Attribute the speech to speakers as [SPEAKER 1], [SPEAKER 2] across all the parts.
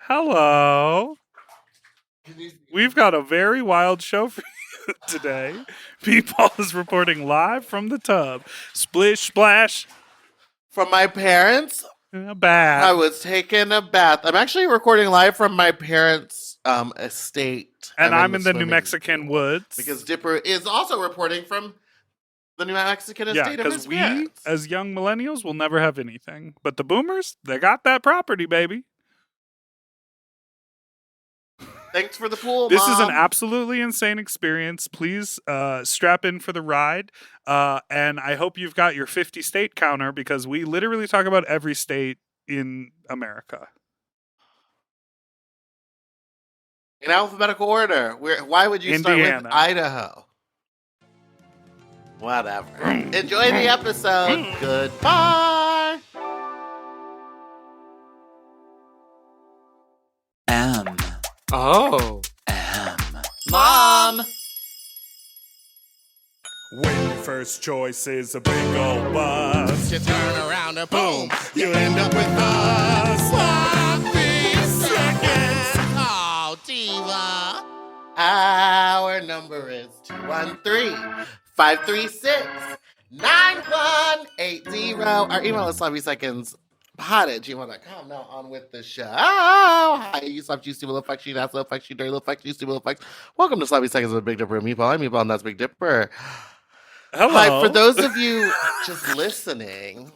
[SPEAKER 1] Hello. We've got a very wild show for you today. Meatball is reporting live from the tub. Splish splash.
[SPEAKER 2] From my parents,
[SPEAKER 1] A
[SPEAKER 2] I
[SPEAKER 1] bath.
[SPEAKER 2] was taking a bath. I'm actually recording live from my parents' estate.
[SPEAKER 1] And I'm
[SPEAKER 2] the
[SPEAKER 1] in the New
[SPEAKER 2] swimming
[SPEAKER 1] Mexican
[SPEAKER 2] pool
[SPEAKER 1] woods.
[SPEAKER 2] because Dipper is also reporting from the New Mexican
[SPEAKER 1] Yeah,
[SPEAKER 2] estate of
[SPEAKER 1] because
[SPEAKER 2] his
[SPEAKER 1] we,
[SPEAKER 2] parents.
[SPEAKER 1] as young millennials, will never have anything. But the boomers, they got that property, baby.
[SPEAKER 2] Thanks for the pool,
[SPEAKER 1] This is an
[SPEAKER 2] Mom.
[SPEAKER 1] absolutely insane experience. Please strap in for the ride. And I hope you've got your 50 state counter because we literally talk about every state in America.
[SPEAKER 2] In alphabetical order. Why would you start with
[SPEAKER 1] Indiana.
[SPEAKER 2] Idaho? Whatever. Enjoy the episode. Goodbye.
[SPEAKER 3] M.
[SPEAKER 2] Oh.
[SPEAKER 3] M.
[SPEAKER 2] Mom.
[SPEAKER 1] When your first choice is a big old bus,
[SPEAKER 2] You turn around and boom, you end up with us. Oh, Diva. Our number is 213-536-9180. Our email is sloppiestseconds@gmail.com. Now on with the show. Hi, you sloppy, juicy, little fuck, you ass, little fuck, you dirty, little fuck, you stupid, little fuck. Welcome to Sloppy Seconds with Big Dipper and Meatball. I'm Meatball and that's Big Dipper.
[SPEAKER 1] hello.
[SPEAKER 2] Hi, for those of you just listening,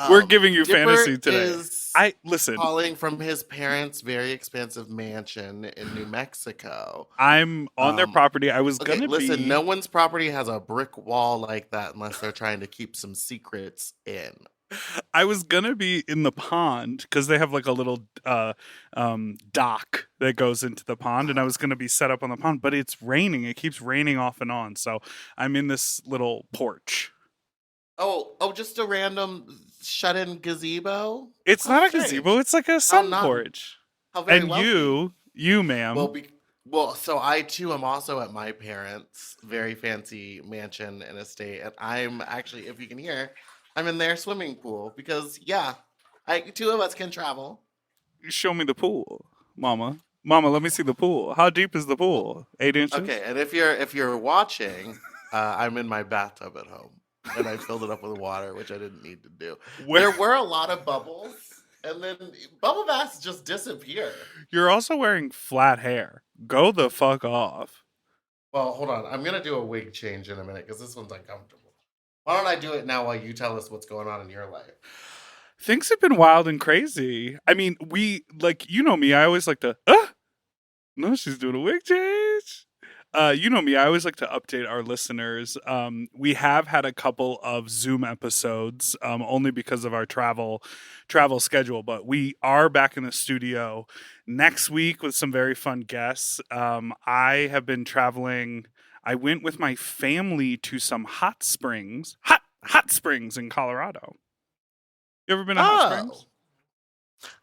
[SPEAKER 1] we're giving you
[SPEAKER 2] Dipper
[SPEAKER 1] fantasy today.
[SPEAKER 2] is
[SPEAKER 1] I listen.
[SPEAKER 2] calling from his parents' very expensive mansion in New Mexico.
[SPEAKER 1] I'm on their property. I was
[SPEAKER 2] Okay,
[SPEAKER 1] gonna
[SPEAKER 2] listen,
[SPEAKER 1] be.
[SPEAKER 2] no one's property has a brick wall like that unless they're trying to keep some secrets in.
[SPEAKER 1] I was gonna be in the pond because they have like a little dock that goes into the pond, and I was gonna be set up on the pond, but it's raining. It keeps raining off and on, so I'm in this little porch.
[SPEAKER 2] Oh, just a random shut-in gazebo?
[SPEAKER 1] It's
[SPEAKER 2] How
[SPEAKER 1] not a
[SPEAKER 2] strange.
[SPEAKER 1] gazebo. It's like a sun
[SPEAKER 2] not-
[SPEAKER 1] porch.
[SPEAKER 2] How very
[SPEAKER 1] And
[SPEAKER 2] wealthy.
[SPEAKER 1] you, ma'am.
[SPEAKER 2] Well, so I too am also at my parents' very fancy mansion and estate, and I'm actually, if you can hear, I'm in their swimming pool because two of us can travel.
[SPEAKER 1] Show me the pool, Mama. Mama, let me see the pool. How deep is the pool? 8 inches.
[SPEAKER 2] Okay, and if you're watching, I'm in my bathtub at home, and I filled it up with water, which I didn't need to do.
[SPEAKER 1] Where-
[SPEAKER 2] There were a lot of bubbles, and then bubble baths just disappear.
[SPEAKER 1] You're also wearing flat hair. Go the fuck off.
[SPEAKER 2] Well, hold on, I'm gonna do a wig change in a minute because this one's uncomfortable. Why don't I do it now while you tell us what's going on in your life?
[SPEAKER 1] Things have been wild and crazy. I mean, you know me, I always like to, no, she's doing a wig change. You know me, I always like to update our listeners. We have had a couple of Zoom episodes, only because of our travel schedule, but we are back in the studio next week with some very fun guests. I have been traveling. I went with my family to some hot springs in Colorado. You ever been to hot springs?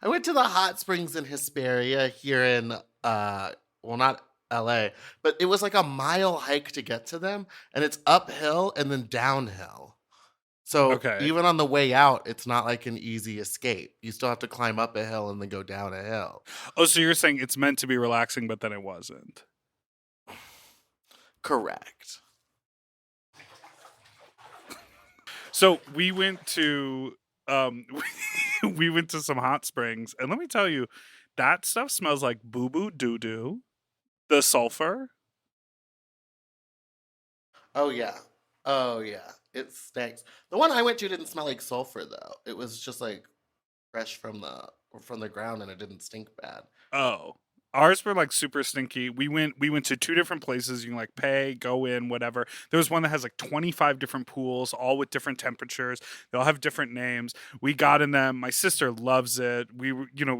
[SPEAKER 2] I went to the hot springs in Hesperia here in not LA, but it was like a mile hike to get to them, and it's uphill and then downhill. So
[SPEAKER 1] Okay.
[SPEAKER 2] even on the way out, it's not like an easy escape. You still have to climb up a hill and then go down a hill.
[SPEAKER 1] Oh, so you're saying it's meant to be relaxing, but then it wasn't.
[SPEAKER 2] Correct.
[SPEAKER 1] So we went to we went to some hot springs, and let me tell you, that stuff smells like boo boo doo doo. The sulfur.
[SPEAKER 2] Oh yeah. It stinks. The one I went to didn't smell like sulfur though. It was just like fresh from the ground, and it didn't stink bad.
[SPEAKER 1] Oh. Ours were like super stinky. We went to two different places. You can like pay, go in, whatever. There was one that has like 25 different pools, all with different temperatures. They all have different names. We got in them. My sister loves it. We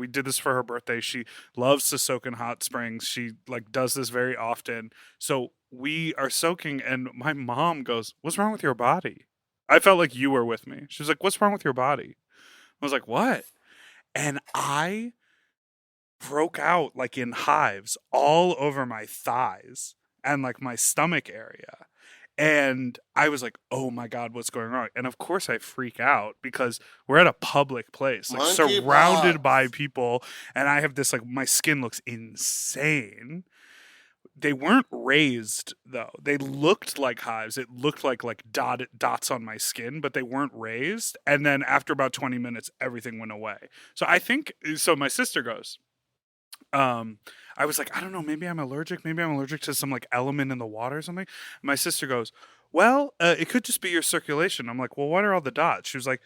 [SPEAKER 1] did this for her birthday. She loves to soak in hot springs. She like does this very often. So we are soaking, and my mom goes, "What's wrong with your body?" I felt like you were with me. She was like, "What's wrong with your body?" I was like, "What?" And I broke out like in hives all over my thighs and like my stomach area. And I was like, oh my God, what's going on? And of course I freak out because we're at a public place, like surrounded by
[SPEAKER 2] Monkeypox.
[SPEAKER 1] people. And I have this, like, my skin looks insane. They weren't raised though. They looked like hives. It looked like dots on my skin, but they weren't raised. And then after about 20 minutes, everything went away. So I think so. My sister goes, um, I was like, I don't know, maybe I'm allergic. Maybe I'm allergic to some like element in the water or something. My sister goes, well, it could just be your circulation. I'm like, well, what are all the dots? She was like,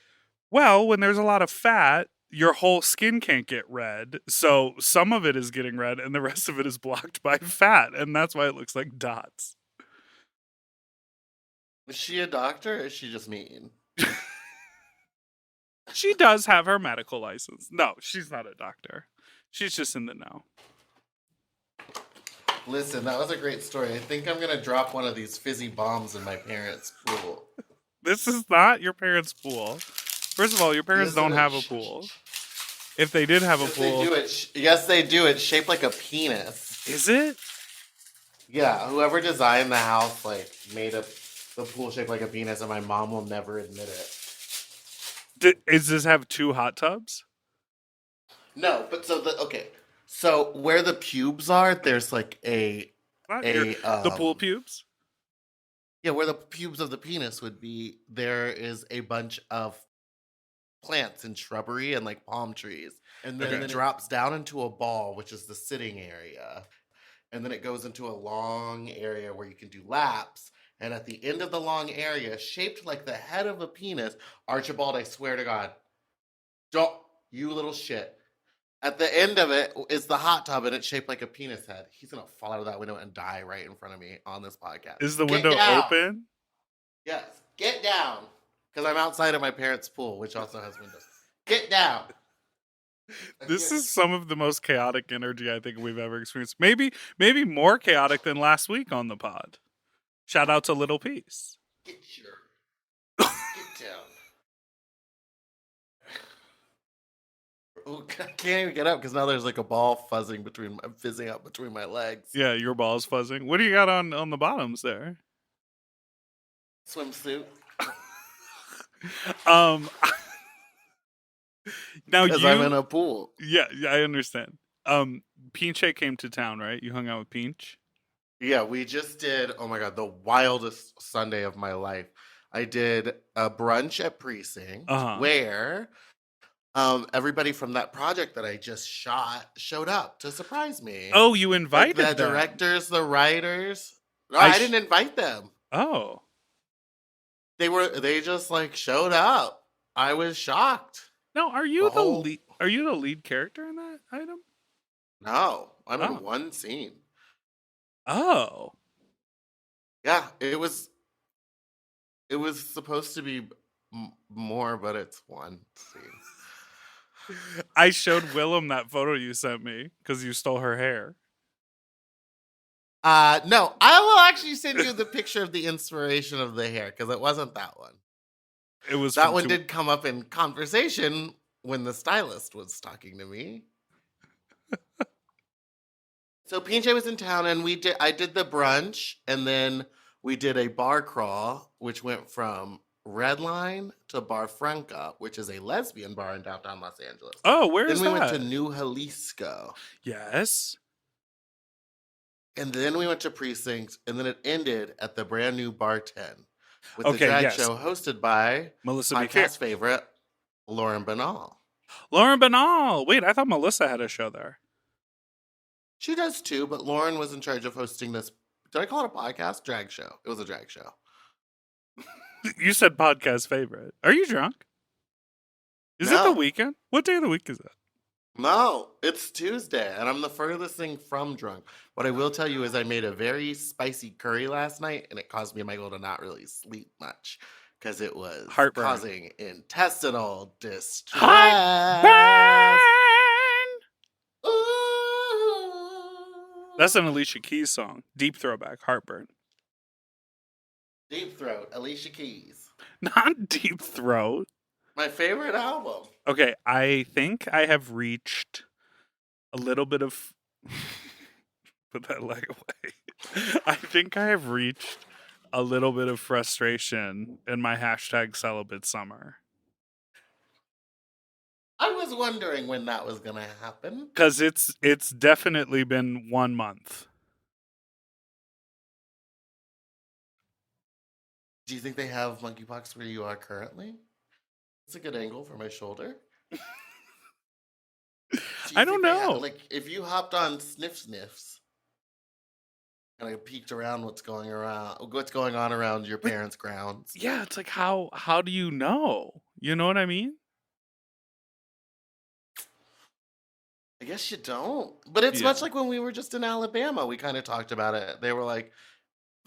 [SPEAKER 1] well, when there's a lot of fat, your whole skin can't get red. So some of it is getting red and the rest of it is blocked by fat. And that's why it looks like dots.
[SPEAKER 2] Is she a doctor or is she just mean?
[SPEAKER 1] She does have her medical license. No, she's not a doctor. She's just in the know.
[SPEAKER 2] Listen, that was a great story. I think I'm gonna drop one of these fizzy bombs in my parents' pool.
[SPEAKER 1] This is not your parents' pool. First of all, your parents don't have a pool. If they did have a
[SPEAKER 2] Yes,
[SPEAKER 1] pool,
[SPEAKER 2] they do it. Yes, they do. It's shaped like a penis.
[SPEAKER 1] is it?
[SPEAKER 2] Yeah, whoever designed the house like made the pool shaped like a penis, and my mom will never admit it.
[SPEAKER 1] Does this have 2 hot tubs?
[SPEAKER 2] No, but so where the pubes are, there's like
[SPEAKER 1] The pool pubes?
[SPEAKER 2] yeah, where the pubes of the penis would be, there is a bunch of plants and shrubbery and like palm trees. And then
[SPEAKER 1] Okay.
[SPEAKER 2] it drops down into a ball, which is the sitting area. And then it goes into a long area where you can do laps. And at the end of the long area, shaped like the head of a penis, Archibald, I swear to God, don't, you little shit. At the end of it is the hot tub and it's shaped like a penis head. He's going to fall out of that window and die right in front of me on this podcast.
[SPEAKER 1] Is the
[SPEAKER 2] Get
[SPEAKER 1] window
[SPEAKER 2] down.
[SPEAKER 1] open?
[SPEAKER 2] Yes, get down. Because I'm outside of my parents' pool, which also has windows. Get down.
[SPEAKER 1] This is some of the most chaotic energy I think we've ever experienced. Maybe more chaotic than last week on the pod. Shout out to Little Peace.
[SPEAKER 2] Get down. Ooh, I can't even get up because now there's like a ball fizzing out between my legs.
[SPEAKER 1] Yeah, your ball's fuzzing. What do you got on the bottoms there?
[SPEAKER 2] Swimsuit.
[SPEAKER 1] Now
[SPEAKER 2] Because I'm in a pool.
[SPEAKER 1] Yeah, I understand. Pinche came to town, right? You hung out with Pinch?
[SPEAKER 2] Yeah, we just did, oh my God, the wildest Sunday of my life. I did a brunch at Precinct where everybody from that project that I just shot showed up to surprise me.
[SPEAKER 1] Oh, you invited
[SPEAKER 2] like the
[SPEAKER 1] them.
[SPEAKER 2] directors, the writers. No, I didn't invite them.
[SPEAKER 1] Oh.
[SPEAKER 2] They just like showed up. I was shocked.
[SPEAKER 1] No, are you the lead character in that item?
[SPEAKER 2] No, I'm in one scene.
[SPEAKER 1] Oh.
[SPEAKER 2] Yeah, it was supposed to be more, but it's one scene.
[SPEAKER 1] I showed Willem that photo you sent me because you stole her hair.
[SPEAKER 2] No, I will actually send you the picture of the inspiration of the hair because it wasn't that one.
[SPEAKER 1] It was
[SPEAKER 2] that one did come up in conversation when the stylist was talking to me. So PJ was in town and I did the brunch and then we did a bar crawl, which went from Red Line to Bar Franca, which is a lesbian bar in downtown Los Angeles.
[SPEAKER 1] Oh, where is that?
[SPEAKER 2] Then we went to New Jalisco.
[SPEAKER 1] Yes.
[SPEAKER 2] And then we went to Precinct, and then it ended at the brand new Bar 10 with the drag show hosted by
[SPEAKER 1] Melissa
[SPEAKER 2] podcast favorite Lauren Banal.
[SPEAKER 1] Lauren Banal. Wait, I thought Melissa had a show there.
[SPEAKER 2] She does too, but Lauren was in charge of hosting this. Did I call it a podcast? Drag show. It was a drag show.
[SPEAKER 1] You said podcast favorite. Are you drunk? Is it the weekend? What day of the week is it?
[SPEAKER 2] No, it's Tuesday, and I'm the furthest thing from drunk. What I will tell you is I made a very spicy curry last night, and it caused me and Michael to not really sleep much because it was causing intestinal distress.
[SPEAKER 1] Heartburn! That's an Alicia Keys song. Deep throwback. Heartburn.
[SPEAKER 2] Deep Throat, Alicia Keys.
[SPEAKER 1] Not Deep Throat.
[SPEAKER 2] My favorite album.
[SPEAKER 1] Okay, I think I have reached a little bit of... Put that leg away. I think I have reached a little bit of frustration in my hashtag celibate summer.
[SPEAKER 2] I was wondering when that was gonna happen.
[SPEAKER 1] Because it's definitely been 1 month.
[SPEAKER 2] Do you think they have monkeypox where you are currently? It's a good angle for my shoulder. Do you
[SPEAKER 1] I don't
[SPEAKER 2] think they have,
[SPEAKER 1] know.
[SPEAKER 2] like, if you hopped on Sniffs and I peeked around what's going on around your
[SPEAKER 1] Like,
[SPEAKER 2] parents' grounds?
[SPEAKER 1] yeah, it's like how do you know? You know what I mean?
[SPEAKER 2] I guess you don't. But it's
[SPEAKER 1] Yeah.
[SPEAKER 2] much like when we were just in Alabama. We kind of talked about it. They were like,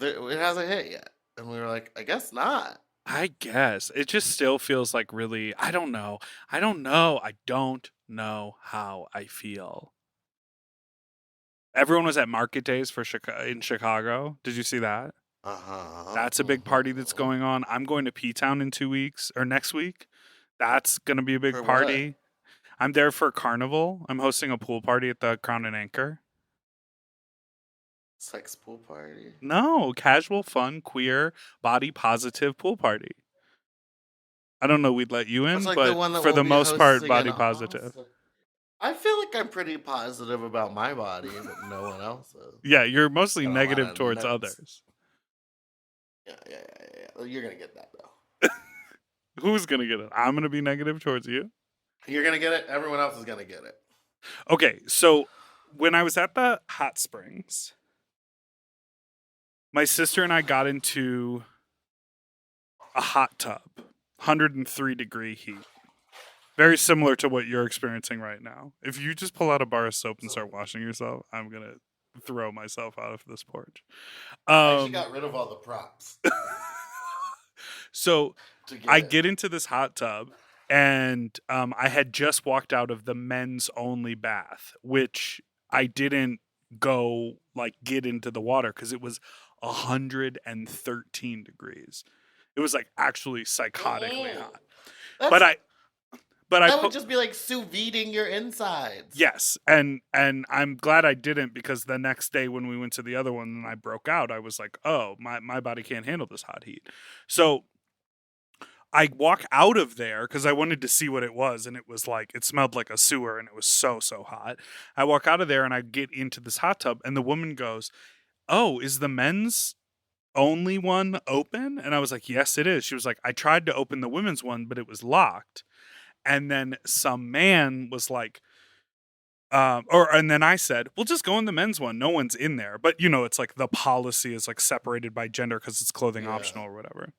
[SPEAKER 2] it hasn't hit yet. And we were like, I guess not.
[SPEAKER 1] I guess. It just still feels like really I don't know. I don't know. I don't know how I feel. Everyone was at market days for in Chicago. Did you see that?
[SPEAKER 2] Uh huh.
[SPEAKER 1] That's a big party that's going on. I'm going to P Town in 2 weeks or next week. That's going to be a big
[SPEAKER 2] For what?
[SPEAKER 1] party. I'm there for Carnival. I'm hosting a pool party at the Crown and Anchor.
[SPEAKER 2] Sex pool party?
[SPEAKER 1] No, casual, fun, queer, body positive pool party. I don't know we'd let you
[SPEAKER 2] It's
[SPEAKER 1] in,
[SPEAKER 2] like the
[SPEAKER 1] but
[SPEAKER 2] one that
[SPEAKER 1] for
[SPEAKER 2] we'll
[SPEAKER 1] the
[SPEAKER 2] be
[SPEAKER 1] most part,
[SPEAKER 2] hosting in
[SPEAKER 1] body positive.
[SPEAKER 2] Austin. I feel like I'm pretty positive about my body, but no one else is.
[SPEAKER 1] Yeah, you're mostly
[SPEAKER 2] Got a lot
[SPEAKER 1] negative
[SPEAKER 2] of
[SPEAKER 1] towards
[SPEAKER 2] notes.
[SPEAKER 1] others.
[SPEAKER 2] Yeah. You're gonna get that though.
[SPEAKER 1] Who's gonna get it? I'm gonna be negative towards you.
[SPEAKER 2] You're gonna get it. Everyone else is gonna get it.
[SPEAKER 1] Okay, so when I was at the hot springs, my sister and I got into a hot tub, 103-degree heat. Very similar to what you're experiencing right now. If you just pull out a bar of soap and start washing yourself, I'm gonna throw myself out of this porch.
[SPEAKER 2] I actually got rid of all the props
[SPEAKER 1] So
[SPEAKER 2] to get
[SPEAKER 1] I
[SPEAKER 2] it.
[SPEAKER 1] get into this hot tub, and I had just walked out of the men's only bath, which I didn't go like get into the water because it was 113 degrees. It was like actually psychotically hot. But
[SPEAKER 2] That's
[SPEAKER 1] I but I
[SPEAKER 2] that would
[SPEAKER 1] put
[SPEAKER 2] just be like sous videing your insides.
[SPEAKER 1] yes, and I'm glad I didn't because the next day when we went to the other one and I broke out, I was like, oh, my body can't handle this hot heat. So I walk out of there because I wanted to see what it was, and it was like it smelled like a sewer, and it was so hot. I walk out of there and I get into this hot tub, and the woman goes, "Oh, is the men's only one open?" And I was like, "Yes, it is." She was like, "I tried to open the women's one, but it was locked." And then some man was like, and then I said, "We'll just go in the men's one. No one's in there." But it's like the policy is like separated by gender because it's clothing
[SPEAKER 2] Yeah.
[SPEAKER 1] optional or whatever.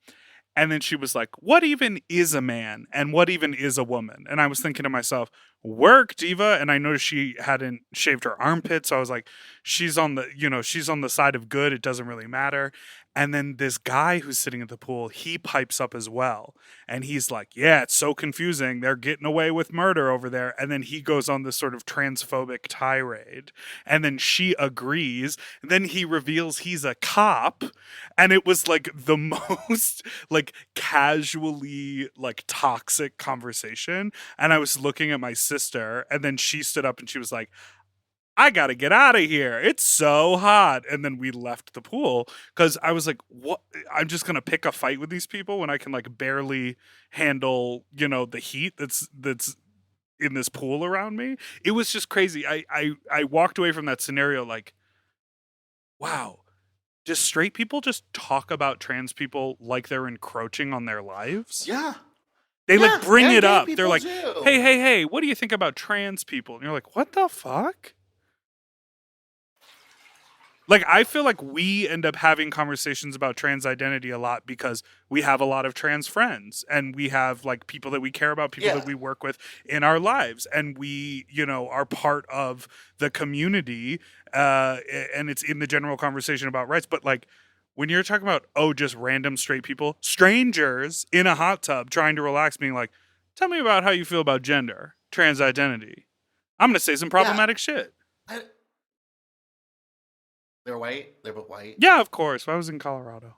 [SPEAKER 1] And then she was like, "What even is a man and what even is a woman?" And I was thinking to myself, "Work, diva." And I noticed she hadn't shaved her armpit. So I was like, she's on the side of good. It doesn't really matter. And then this guy who's sitting at the pool, he pipes up as well. And he's like, "Yeah, it's so confusing. They're getting away with murder over there." And then he goes on this sort of transphobic tirade. And then she agrees. And then he reveals he's a cop. And it was like the most like casually like toxic conversation. And I was looking at my sister, and then she stood up and she was like, "I gotta get out of here. It's so hot." And then we left the pool because I was like, "What? I'm just gonna pick a fight with these people when I can like barely handle, the heat that's in this pool around me." It was just crazy. I walked away from that scenario like, wow, just straight people just talk about trans people like they're encroaching on their lives?
[SPEAKER 2] Yeah.
[SPEAKER 1] They like
[SPEAKER 2] Yeah.
[SPEAKER 1] bring
[SPEAKER 2] And
[SPEAKER 1] it
[SPEAKER 2] gay
[SPEAKER 1] up. They're
[SPEAKER 2] people
[SPEAKER 1] like,
[SPEAKER 2] too.
[SPEAKER 1] hey, what do you think about trans people?" And you're like, what the fuck? Like, I feel like we end up having conversations about trans identity a lot because we have a lot of trans friends and we have like people that we care about, people
[SPEAKER 2] Yeah.
[SPEAKER 1] that we work with in our lives. And we, are part of the community. And it's in the general conversation about rights. But like, when you're talking about, just random straight people, strangers in a hot tub trying to relax, being like, "Tell me about how you feel about gender, trans identity." I'm going to say some
[SPEAKER 2] Yeah.
[SPEAKER 1] problematic shit.
[SPEAKER 2] They're white. They're both white.
[SPEAKER 1] Yeah, of course. I was in Colorado.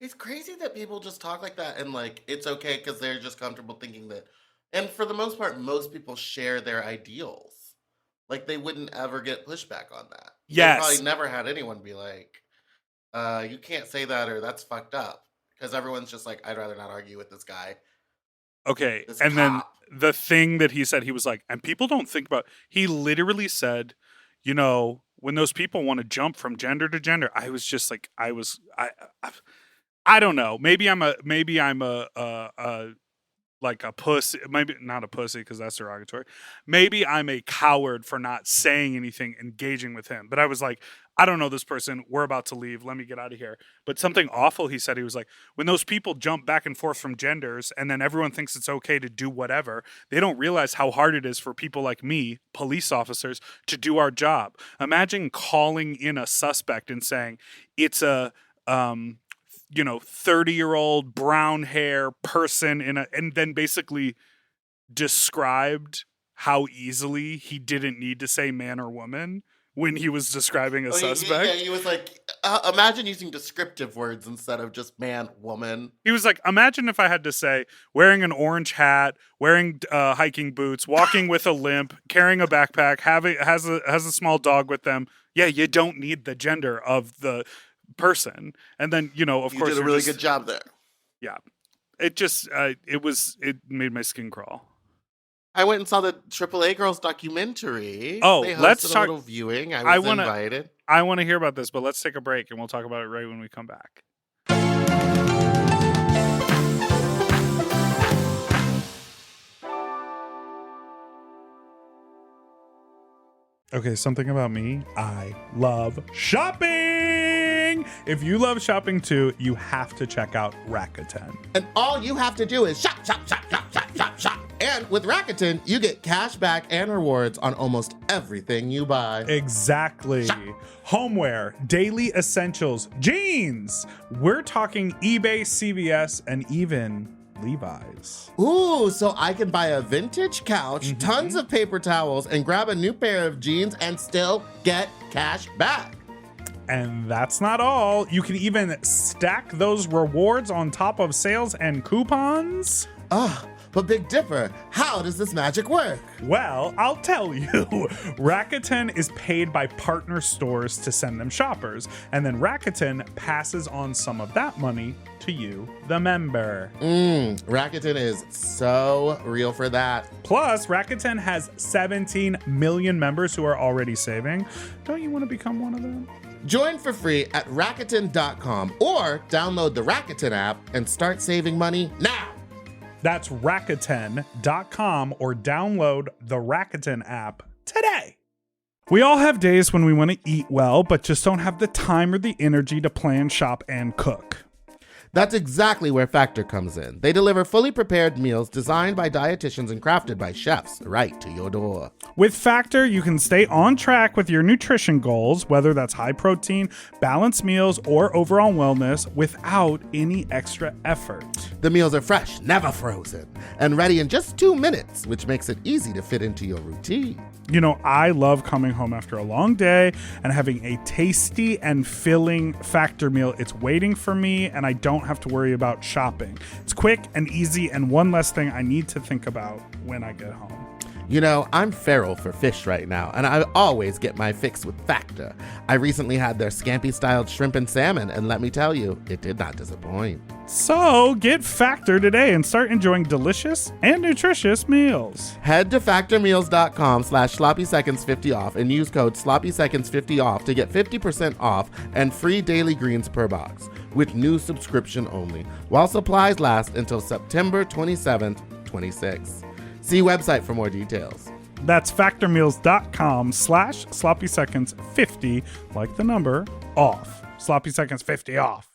[SPEAKER 2] It's crazy that people just talk like that and like it's okay because they're just comfortable thinking that. And for the most part, most people share their ideals. Like they wouldn't ever get pushback on that. They
[SPEAKER 1] Yes.
[SPEAKER 2] probably never had anyone be like, you can't say that or that's fucked up. Because everyone's just like, I'd rather not argue with this guy.
[SPEAKER 1] Okay,
[SPEAKER 2] This
[SPEAKER 1] and then
[SPEAKER 2] cop.
[SPEAKER 1] the thing that he said, he was like, and people don't think about. He literally said, you know, when those people want to jump from gender to gender, I was just like, I don't know. Maybe I'm a like a pussy, maybe not a pussy because that's derogatory. Maybe I'm a coward for not saying anything, engaging with him. But I was like, I don't know this person. We're about to leave. Let me get out of here. But something awful he said, he was like, when those people jump back and forth from genders and then everyone thinks it's okay to do whatever, they don't realize how hard it is for people like me, police officers, to do our job. Imagine calling in a suspect and saying, it's a, 30-year-old brown hair person and then basically described how easily he didn't need to say man or woman when he was describing a suspect.
[SPEAKER 2] He was like, imagine using descriptive words instead of just man, woman.
[SPEAKER 1] He was like, imagine if I had to say wearing an orange hat, wearing hiking boots, walking with a limp, carrying a backpack, has a small dog with them. Yeah, you don't need the gender of the person. And then, of course,
[SPEAKER 2] you did a really good job there.
[SPEAKER 1] Yeah. It just, it made my skin crawl.
[SPEAKER 2] I went and saw the AAA Girls documentary.
[SPEAKER 1] Oh,
[SPEAKER 2] they hosted
[SPEAKER 1] let's
[SPEAKER 2] a
[SPEAKER 1] talk.
[SPEAKER 2] little viewing. I was invited.
[SPEAKER 1] I want to hear about this, but let's take a break and we'll talk about it right when we come back. Okay, something about me. I love shopping. If you love shopping too, you have to check out Rakuten.
[SPEAKER 2] And all you have to do is shop, shop, shop, shop, shop, shop, shop. And with Rakuten, you get cash back and rewards on almost everything you buy.
[SPEAKER 1] Exactly. Shop. Homeware, daily essentials, jeans. We're talking eBay, CVS, and even Levi's.
[SPEAKER 2] Ooh, so I can buy a vintage couch, tons of paper towels, and grab a new pair of jeans and still get cash back.
[SPEAKER 1] And that's not all. You can even stack those rewards on top of sales and coupons.
[SPEAKER 2] But Big Dipper, how does this magic work?
[SPEAKER 1] Well, I'll tell you. Rakuten is paid by partner stores to send them shoppers, and then Rakuten passes on some of that money to you, the member.
[SPEAKER 2] Rakuten is so real for that.
[SPEAKER 1] Plus, Rakuten has 17 million members who are already saving. Don't you want to become one of them?
[SPEAKER 2] Join for free at Rakuten.com or download the Rakuten app and start saving money now.
[SPEAKER 1] That's Rakuten.com or download the Rakuten app today. We all have days when we want to eat well, but just don't have the time or the energy to plan, shop, and cook.
[SPEAKER 2] That's exactly where Factor comes in. They deliver fully prepared meals designed by dietitians and crafted by chefs right to your door.
[SPEAKER 1] With Factor, you can stay on track with your nutrition goals, whether that's high protein, balanced meals, or overall wellness, without any extra effort.
[SPEAKER 2] The meals are fresh, never frozen, and ready in just 2 minutes, which makes it easy to fit into your routine.
[SPEAKER 1] I love coming home after a long day and having a tasty and filling Factor meal. It's waiting for me, and I don't have to worry about shopping. It's quick and easy, and one less thing I need to think about when I get home.
[SPEAKER 2] I'm feral for fish right now, and I always get my fix with Factor. I recently had their scampi-styled shrimp and salmon, and let me tell you, it did not disappoint.
[SPEAKER 1] So get Factor today and start enjoying delicious and nutritious meals.
[SPEAKER 2] Head to factormeals.com/sloppyseconds50 off and use code sloppyseconds50 off to get 50% off and free daily greens per box with new subscription only, while supplies last until September 27th, 26. See website for more details.
[SPEAKER 1] That's factormeals.com/sloppyseconds50, like the number, off. Sloppy Seconds 50 off.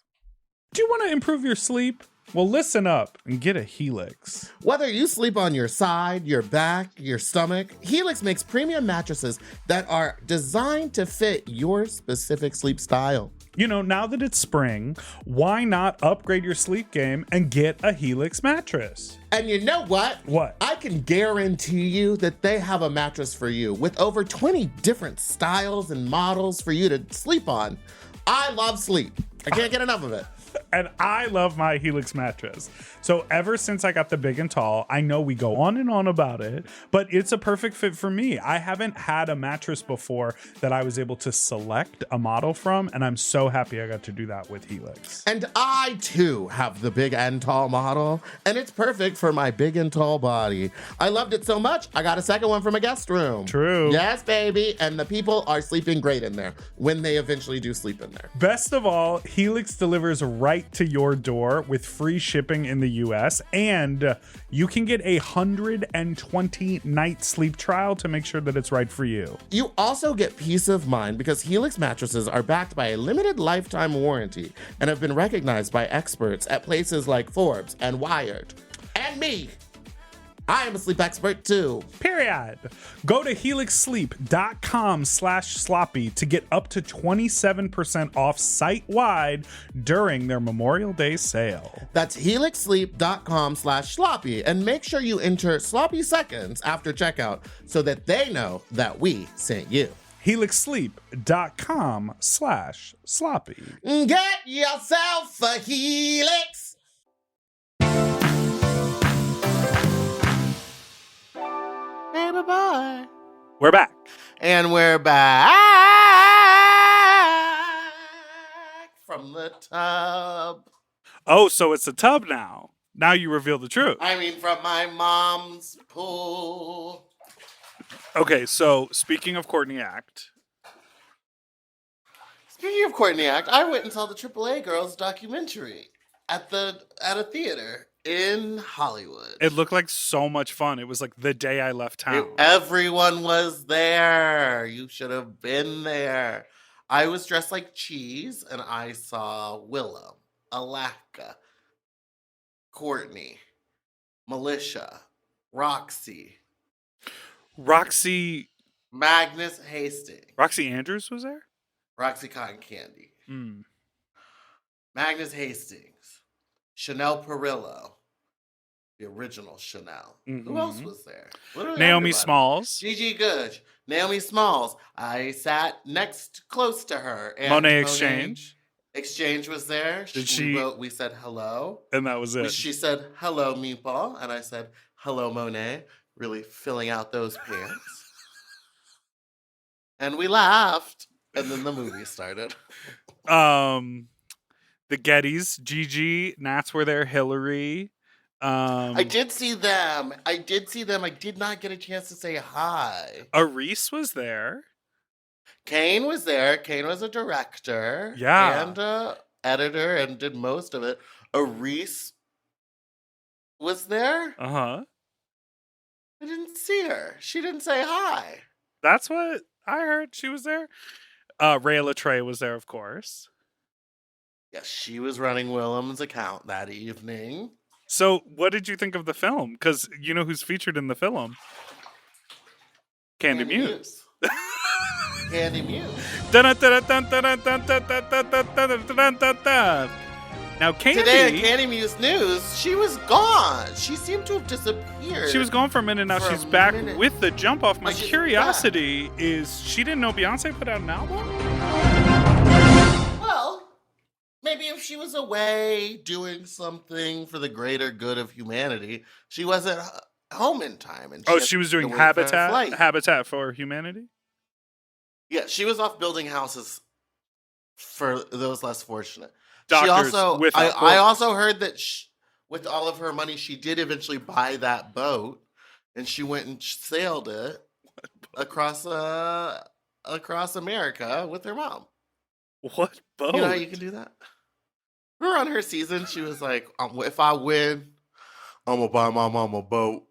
[SPEAKER 1] Do you want to improve your sleep? Well, listen up and get a Helix.
[SPEAKER 2] Whether you sleep on your side, your back, your stomach, Helix makes premium mattresses that are designed to fit your specific sleep style.
[SPEAKER 1] Now that it's spring, why not upgrade your sleep game and get a Helix mattress?
[SPEAKER 2] And you know what?
[SPEAKER 1] What?
[SPEAKER 2] I can guarantee you that they have a mattress for you with over 20 different styles and models for you to sleep on. I love sleep. I can't get enough of it.
[SPEAKER 1] And I love my Helix mattress. So ever since I got the big and tall, I know we go on and on about it, but it's a perfect fit for me. I haven't had a mattress before that I was able to select a model from, and I'm so happy I got to do that with Helix.
[SPEAKER 2] And I, too, have the big and tall model, and it's perfect for my big and tall body. I loved it so much, I got a second one from a guest room.
[SPEAKER 1] True.
[SPEAKER 2] Yes, baby. And the people are sleeping great in there when they eventually do sleep in there.
[SPEAKER 1] Best of all, Helix delivers right to your door with free shipping in the US, and you can get a 120-night sleep trial to make sure that it's right for you.
[SPEAKER 2] You also get peace of mind because Helix mattresses are backed by a limited lifetime warranty and have been recognized by experts at places like Forbes and Wired. And me. I am a sleep expert too.
[SPEAKER 1] Period. Go to helixsleep.com/sloppy to get up to 27% off site-wide during their Memorial Day sale.
[SPEAKER 2] That's helixsleep.com/sloppy, and make sure you enter sloppy seconds after checkout so that they know that we sent you.
[SPEAKER 1] helixsleep.com/sloppy.
[SPEAKER 2] Get yourself a Helix. Hey, bye-bye.
[SPEAKER 1] We're back.
[SPEAKER 2] And we're back from the tub.
[SPEAKER 1] Oh, so it's a tub now. Now you reveal the truth.
[SPEAKER 2] I mean, from my mom's pool.
[SPEAKER 1] Okay, so speaking of Courtney Act.
[SPEAKER 2] Speaking of Courtney Act, I went and saw the AAA Girls documentary at a theater in Hollywood.
[SPEAKER 1] It looked like so much fun. It was like the day I left town.
[SPEAKER 2] Everyone was there. You should have been there. I was dressed like Cheese, and I saw Willem, Alaka, Courtney, Militia, Roxy, Magnus Hastings.
[SPEAKER 1] Roxy Andrews was there?
[SPEAKER 2] Roxy Cotton Candy. Magnus Hastings. Chanel Perillo. The original Chanel.
[SPEAKER 1] Mm-hmm.
[SPEAKER 2] Who else was there?
[SPEAKER 1] Naomi Smalls.
[SPEAKER 2] Gigi Goode. Naomi Smalls. I sat close to her. And
[SPEAKER 1] Monet Exchange.
[SPEAKER 2] Exchange was there. We said hello.
[SPEAKER 1] And that was it.
[SPEAKER 2] She said, hello, Meatball. And I said, hello, Monet. Really filling out those pants. And we laughed. And then the movie started.
[SPEAKER 1] The Gettys, Gigi, Nats were there, Hillary.
[SPEAKER 2] I did see them. I did not get a chance to say hi.
[SPEAKER 1] Arise was there.
[SPEAKER 2] Kane was there. Kane was a director.
[SPEAKER 1] Yeah.
[SPEAKER 2] And a editor and did most of it. Arise was there.
[SPEAKER 1] Uh-huh.
[SPEAKER 2] I didn't see her. She didn't say hi.
[SPEAKER 1] That's what I heard. She was there. Rhea Latre was there, of course.
[SPEAKER 2] Yes, she was running Willem's account that evening.
[SPEAKER 1] So, what did you think of the film? Because you know who's featured in the film? Candy Muse.
[SPEAKER 2] Candy Muse.
[SPEAKER 1] Now, Candy...
[SPEAKER 2] Today in Candy Muse News, she was gone. She seemed to have disappeared.
[SPEAKER 1] She was gone for a minute. Now she's back with the jump off. My curiosity is she didn't know Beyonce put out an album?
[SPEAKER 2] Well, maybe if she was away doing something for the greater good of humanity, she wasn't home in time. And
[SPEAKER 1] she was doing Habitat for Humanity?
[SPEAKER 2] Yeah, she was off building houses for those less fortunate.
[SPEAKER 1] Doctors
[SPEAKER 2] I also heard that with all of her money, she did eventually buy that boat, and she went and sailed it across America with her mom.
[SPEAKER 1] What boat?
[SPEAKER 2] You know how you can do that? Remember on her season, she was like, if I win, I'm going to buy my mom a boat.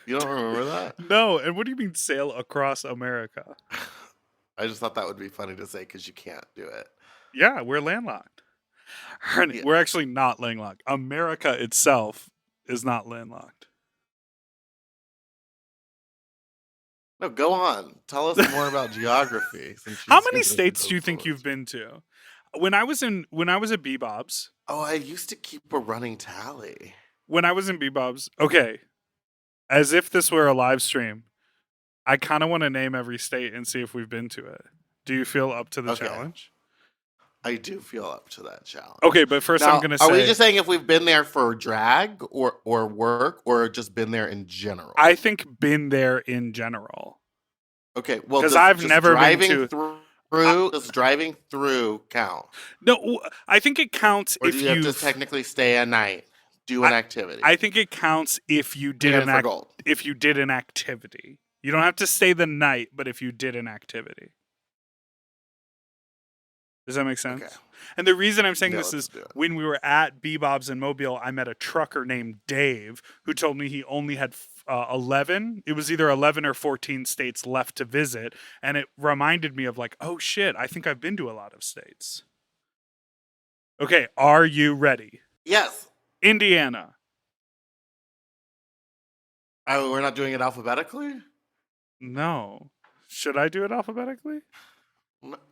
[SPEAKER 2] You don't remember that?
[SPEAKER 1] No, and what do you mean sail across America?
[SPEAKER 2] I just thought that would be funny to say because you can't do it.
[SPEAKER 1] Yeah, we're landlocked. Honey, we're actually not landlocked. America itself is not landlocked.
[SPEAKER 2] No, go on. Tell us more about geography.
[SPEAKER 1] How many states do you think you've been to? When I was at Bebop's.
[SPEAKER 2] Oh, I used to keep a running tally.
[SPEAKER 1] When I was in Bebop's, okay, as if this were a live stream, I kind of want to name every state and see if we've been to it. Do you feel up to the challenge?
[SPEAKER 2] I do feel up to that challenge.
[SPEAKER 1] Okay, but first I'm
[SPEAKER 2] Now,
[SPEAKER 1] gonna
[SPEAKER 2] are we
[SPEAKER 1] say
[SPEAKER 2] just saying if we've been there for drag or work or just been there in
[SPEAKER 1] I
[SPEAKER 2] general?
[SPEAKER 1] think been there in general
[SPEAKER 2] Okay, well,
[SPEAKER 1] because
[SPEAKER 2] does
[SPEAKER 1] I've
[SPEAKER 2] just
[SPEAKER 1] never been
[SPEAKER 2] driving
[SPEAKER 1] to.
[SPEAKER 2] through
[SPEAKER 1] I,
[SPEAKER 2] does driving through count?
[SPEAKER 1] no, I think it counts
[SPEAKER 2] Or do
[SPEAKER 1] if
[SPEAKER 2] you have to
[SPEAKER 1] you've.
[SPEAKER 2] technically stay a night, do
[SPEAKER 1] I
[SPEAKER 2] an activity?
[SPEAKER 1] I think it counts if you did
[SPEAKER 2] Pan
[SPEAKER 1] an
[SPEAKER 2] for gold.
[SPEAKER 1] if you did an activity. You don't have to stay the night, but if you did an activity. Does that make
[SPEAKER 2] Okay.
[SPEAKER 1] sense? And the reason I'm saying
[SPEAKER 2] Yeah,
[SPEAKER 1] this
[SPEAKER 2] let's
[SPEAKER 1] is
[SPEAKER 2] do it.
[SPEAKER 1] when we were at Bebop's in Mobile, I met a trucker named Dave who told me he only had 11. It was either 11 or 14 states left to visit. And it reminded me of like, oh shit, I think I've been to a lot of states. Okay, are you ready?
[SPEAKER 2] Yes.
[SPEAKER 1] Indiana.
[SPEAKER 2] Oh, we're not doing it alphabetically?
[SPEAKER 1] No. Should I do it alphabetically?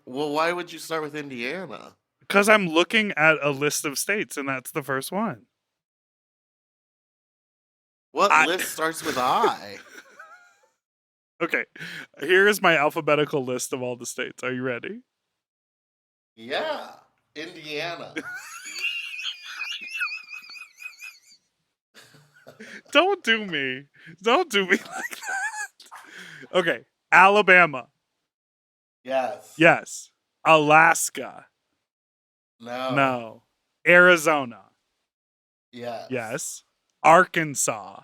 [SPEAKER 2] Well, why would you start with Indiana?
[SPEAKER 1] Because I'm looking at a list of states and that's the first one.
[SPEAKER 2] What
[SPEAKER 1] I.
[SPEAKER 2] list starts with I?
[SPEAKER 1] Okay, here is my alphabetical list of all the states. Are you ready?
[SPEAKER 2] Yeah, Indiana.
[SPEAKER 1] Don't do me. Don't do me like that. Okay, Alabama.
[SPEAKER 2] Yes.
[SPEAKER 1] Yes. Alaska.
[SPEAKER 2] No.
[SPEAKER 1] No. Arizona.
[SPEAKER 2] Yes.
[SPEAKER 1] Yes. Arkansas.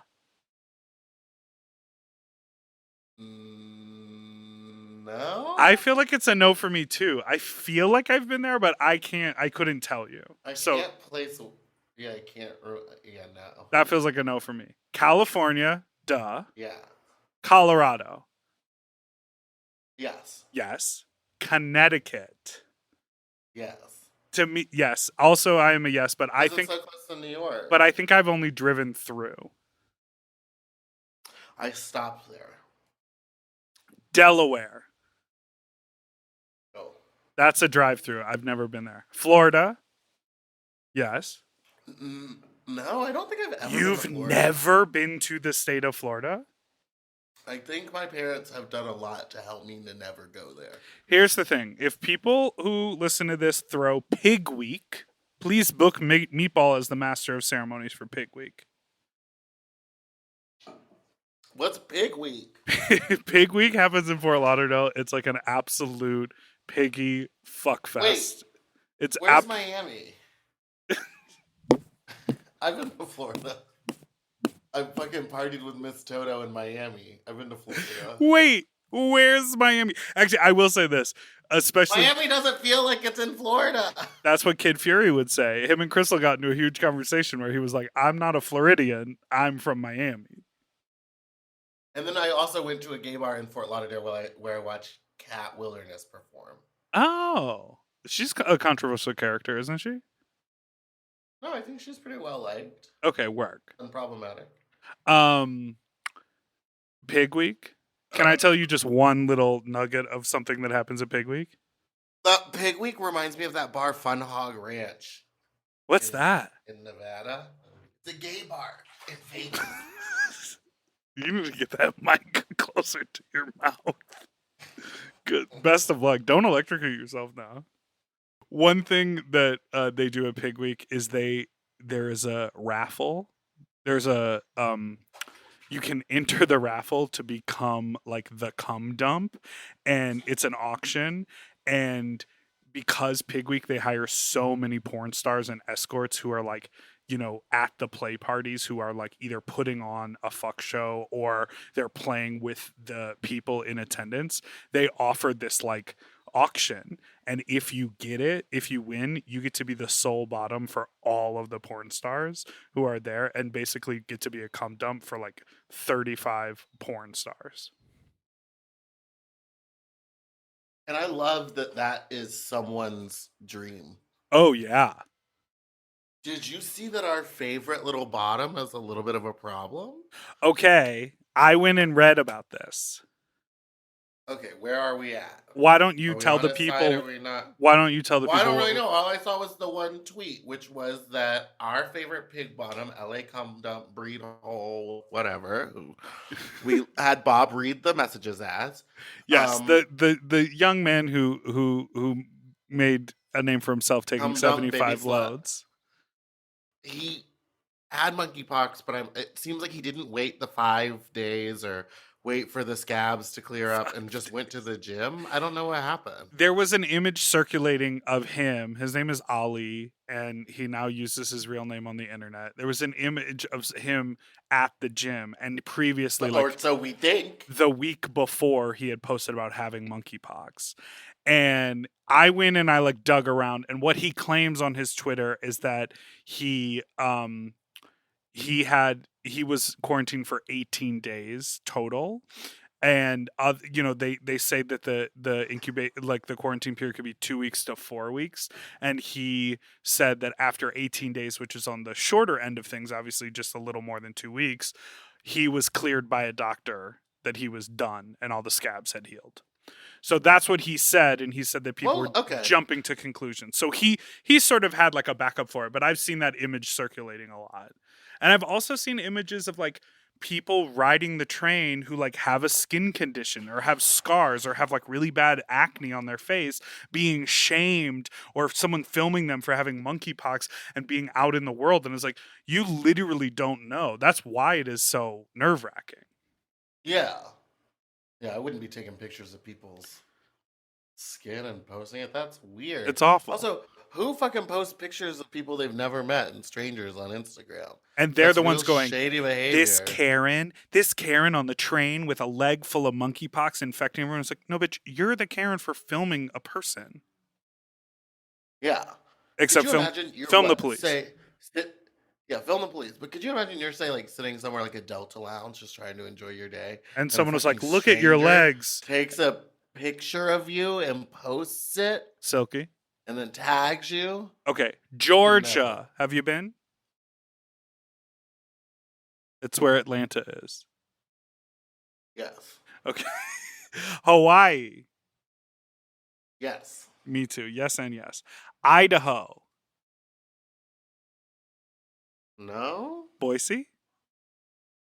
[SPEAKER 2] No.
[SPEAKER 1] I feel like it's a no for me too. I feel like I've been there, but I couldn't tell you.
[SPEAKER 2] I
[SPEAKER 1] So
[SPEAKER 2] can't place. Yeah, I can't. Yeah, no.
[SPEAKER 1] that feels like a no for me. California, duh.
[SPEAKER 2] Yeah.
[SPEAKER 1] Colorado.
[SPEAKER 2] Yes.
[SPEAKER 1] Yes. Connecticut.
[SPEAKER 2] Yes.
[SPEAKER 1] To me, yes. Also, I am a yes, but I
[SPEAKER 2] It's
[SPEAKER 1] think,
[SPEAKER 2] so close to New York.
[SPEAKER 1] but I think I've only driven through.
[SPEAKER 2] I stopped there.
[SPEAKER 1] Delaware.
[SPEAKER 2] Oh.
[SPEAKER 1] That's a drive-through. I've never been there. Florida. Yes.
[SPEAKER 2] No, I don't think I've ever been
[SPEAKER 1] You've
[SPEAKER 2] to Florida.
[SPEAKER 1] never been to the state of Florida?
[SPEAKER 2] I think my parents have done a lot to help me to never go there.
[SPEAKER 1] Here's the thing. If people who listen to this throw Pig Week, please book Meatball as the master of ceremonies for Pig Week.
[SPEAKER 2] What's Pig Week?
[SPEAKER 1] Pig Week happens in Fort Lauderdale. It's like an absolute piggy fuck fest. It's
[SPEAKER 2] Where's Miami? I've been to Florida. I fucking partied with Miss Toto in Miami. I've been to Florida.
[SPEAKER 1] Wait, where's Miami? Actually, I will say this, especially
[SPEAKER 2] Miami doesn't feel like it's in Florida.
[SPEAKER 1] that's what Kid Fury would say. Him and Crystal got into a huge conversation where he was like, "I'm not a Floridian. I'm from Miami."
[SPEAKER 2] And then I also went to a gay bar in Fort Lauderdale where I watched Cat Wilderness perform.
[SPEAKER 1] Oh, she's a controversial character, isn't she?
[SPEAKER 2] No, I think she's pretty well liked.
[SPEAKER 1] Okay, work.
[SPEAKER 2] Unproblematic.
[SPEAKER 1] Pig Week. Can I tell you just one little nugget of something that happens at Pig Week?
[SPEAKER 2] Pig Week reminds me of that bar Fun Hog Ranch.
[SPEAKER 1] What's that?
[SPEAKER 2] In Nevada. It's a gay bar in Vegas.
[SPEAKER 1] You need to get that mic closer to your mouth. Good. Best of luck. Don't electrocute yourself now. One thing that they do at Pig Week is there is a raffle. There's a you can enter the raffle to become like the cum dump, and it's an auction. And because Pig Week, they hire so many porn stars and escorts who are like, at the play parties, who are like either putting on a fuck show or they're playing with the people in attendance. They offered this like auction, and if you win, you get to be the sole bottom for all of the porn stars who are there, and basically get to be a cum dump for like 35 porn stars.
[SPEAKER 2] And I love that is someone's dream.
[SPEAKER 1] Oh yeah.
[SPEAKER 2] Did you see that our favorite little bottom has a little bit of a problem?
[SPEAKER 1] Okay, I went and read about this.
[SPEAKER 2] Okay, where are we at?
[SPEAKER 1] Why don't you
[SPEAKER 2] Are we
[SPEAKER 1] tell
[SPEAKER 2] on
[SPEAKER 1] the
[SPEAKER 2] his
[SPEAKER 1] people?
[SPEAKER 2] side, are we not?
[SPEAKER 1] Why don't you tell the
[SPEAKER 2] Well, I
[SPEAKER 1] people?
[SPEAKER 2] don't really know. All I saw was the one tweet, which was that our favorite pig bottom, LA cum dump, breed hole, whatever. We had Bob read the messages as.
[SPEAKER 1] Yes, the young man who made a name for himself taking
[SPEAKER 2] Hum Dum Baby
[SPEAKER 1] 75
[SPEAKER 2] Slut.
[SPEAKER 1] loads.
[SPEAKER 2] He had monkeypox, but it seems like he didn't wait the 5 days or wait for the scabs to clear up and just went to the gym. I don't know what happened.
[SPEAKER 1] There was an image circulating of him. His name is Ali, and he now uses his real name on the internet. There was an image of him at the gym, and previously,
[SPEAKER 2] Or
[SPEAKER 1] like
[SPEAKER 2] so we think.
[SPEAKER 1] the week before, he had posted about having monkeypox. And I went and I like dug around, and what he claims on his Twitter is that he was quarantined for 18 days total, and they say that the incubate, like the quarantine period, could be 2 weeks to 4 weeks, and he said that after 18 days, which is on the shorter end of things, obviously just a little more than 2 weeks, he was cleared by a doctor that he was done and all the scabs had healed. So that's what he said, and he said that people were jumping to conclusions. So he sort of had like a backup for it, but I've seen that image circulating a lot. And I've also seen images of like people riding the train who like have a skin condition or have scars or have like really bad acne on their face being shamed, or someone filming them for having monkeypox and being out in the world. And it's like, you literally don't know. That's why it is so nerve-wracking.
[SPEAKER 2] Yeah. Yeah, I wouldn't be taking pictures of people's skin and posting it. That's weird.
[SPEAKER 1] It's awful.
[SPEAKER 2] Also, who fucking posts pictures of people they've never met and strangers on Instagram?
[SPEAKER 1] And they're the ones going,
[SPEAKER 2] shady behavior.
[SPEAKER 1] This Karen on the train with a leg full of monkeypox infecting everyone. It's like, no, bitch, you're the Karen for filming a person.
[SPEAKER 2] Yeah.
[SPEAKER 1] Except film the police.
[SPEAKER 2] Film the police. But could you imagine you're, say, like sitting somewhere like a Delta Lounge just trying to enjoy your day,
[SPEAKER 1] and someone was like, look at your legs.
[SPEAKER 2] Takes a picture of you and posts it.
[SPEAKER 1] Silky.
[SPEAKER 2] And then tags you.
[SPEAKER 1] Okay. Georgia. Have you been? It's where Atlanta is.
[SPEAKER 2] Yes.
[SPEAKER 1] Okay. Hawaii.
[SPEAKER 2] Yes.
[SPEAKER 1] Me too. Yes and yes. Idaho.
[SPEAKER 2] No.
[SPEAKER 1] Boise.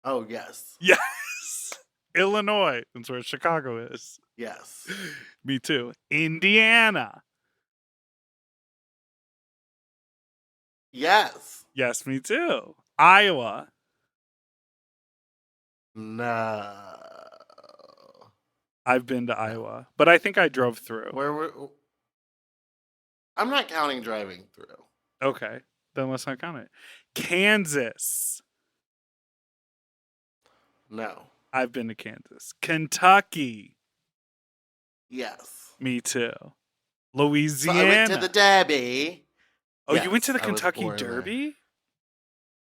[SPEAKER 2] Oh, yes.
[SPEAKER 1] Yes. Illinois. That's where Chicago is.
[SPEAKER 2] Yes.
[SPEAKER 1] Me too. Indiana.
[SPEAKER 2] Yes.
[SPEAKER 1] Yes, me too. Iowa.
[SPEAKER 2] No.
[SPEAKER 1] I've been to Iowa, but I think I drove through.
[SPEAKER 2] I'm not counting driving through.
[SPEAKER 1] Okay, then let's not count it. Kansas.
[SPEAKER 2] No.
[SPEAKER 1] I've been to Kansas. Kentucky.
[SPEAKER 2] Yes.
[SPEAKER 1] Me too. Louisiana.
[SPEAKER 2] So I went to the Derby.
[SPEAKER 1] Oh, yes, you went to the Kentucky Derby?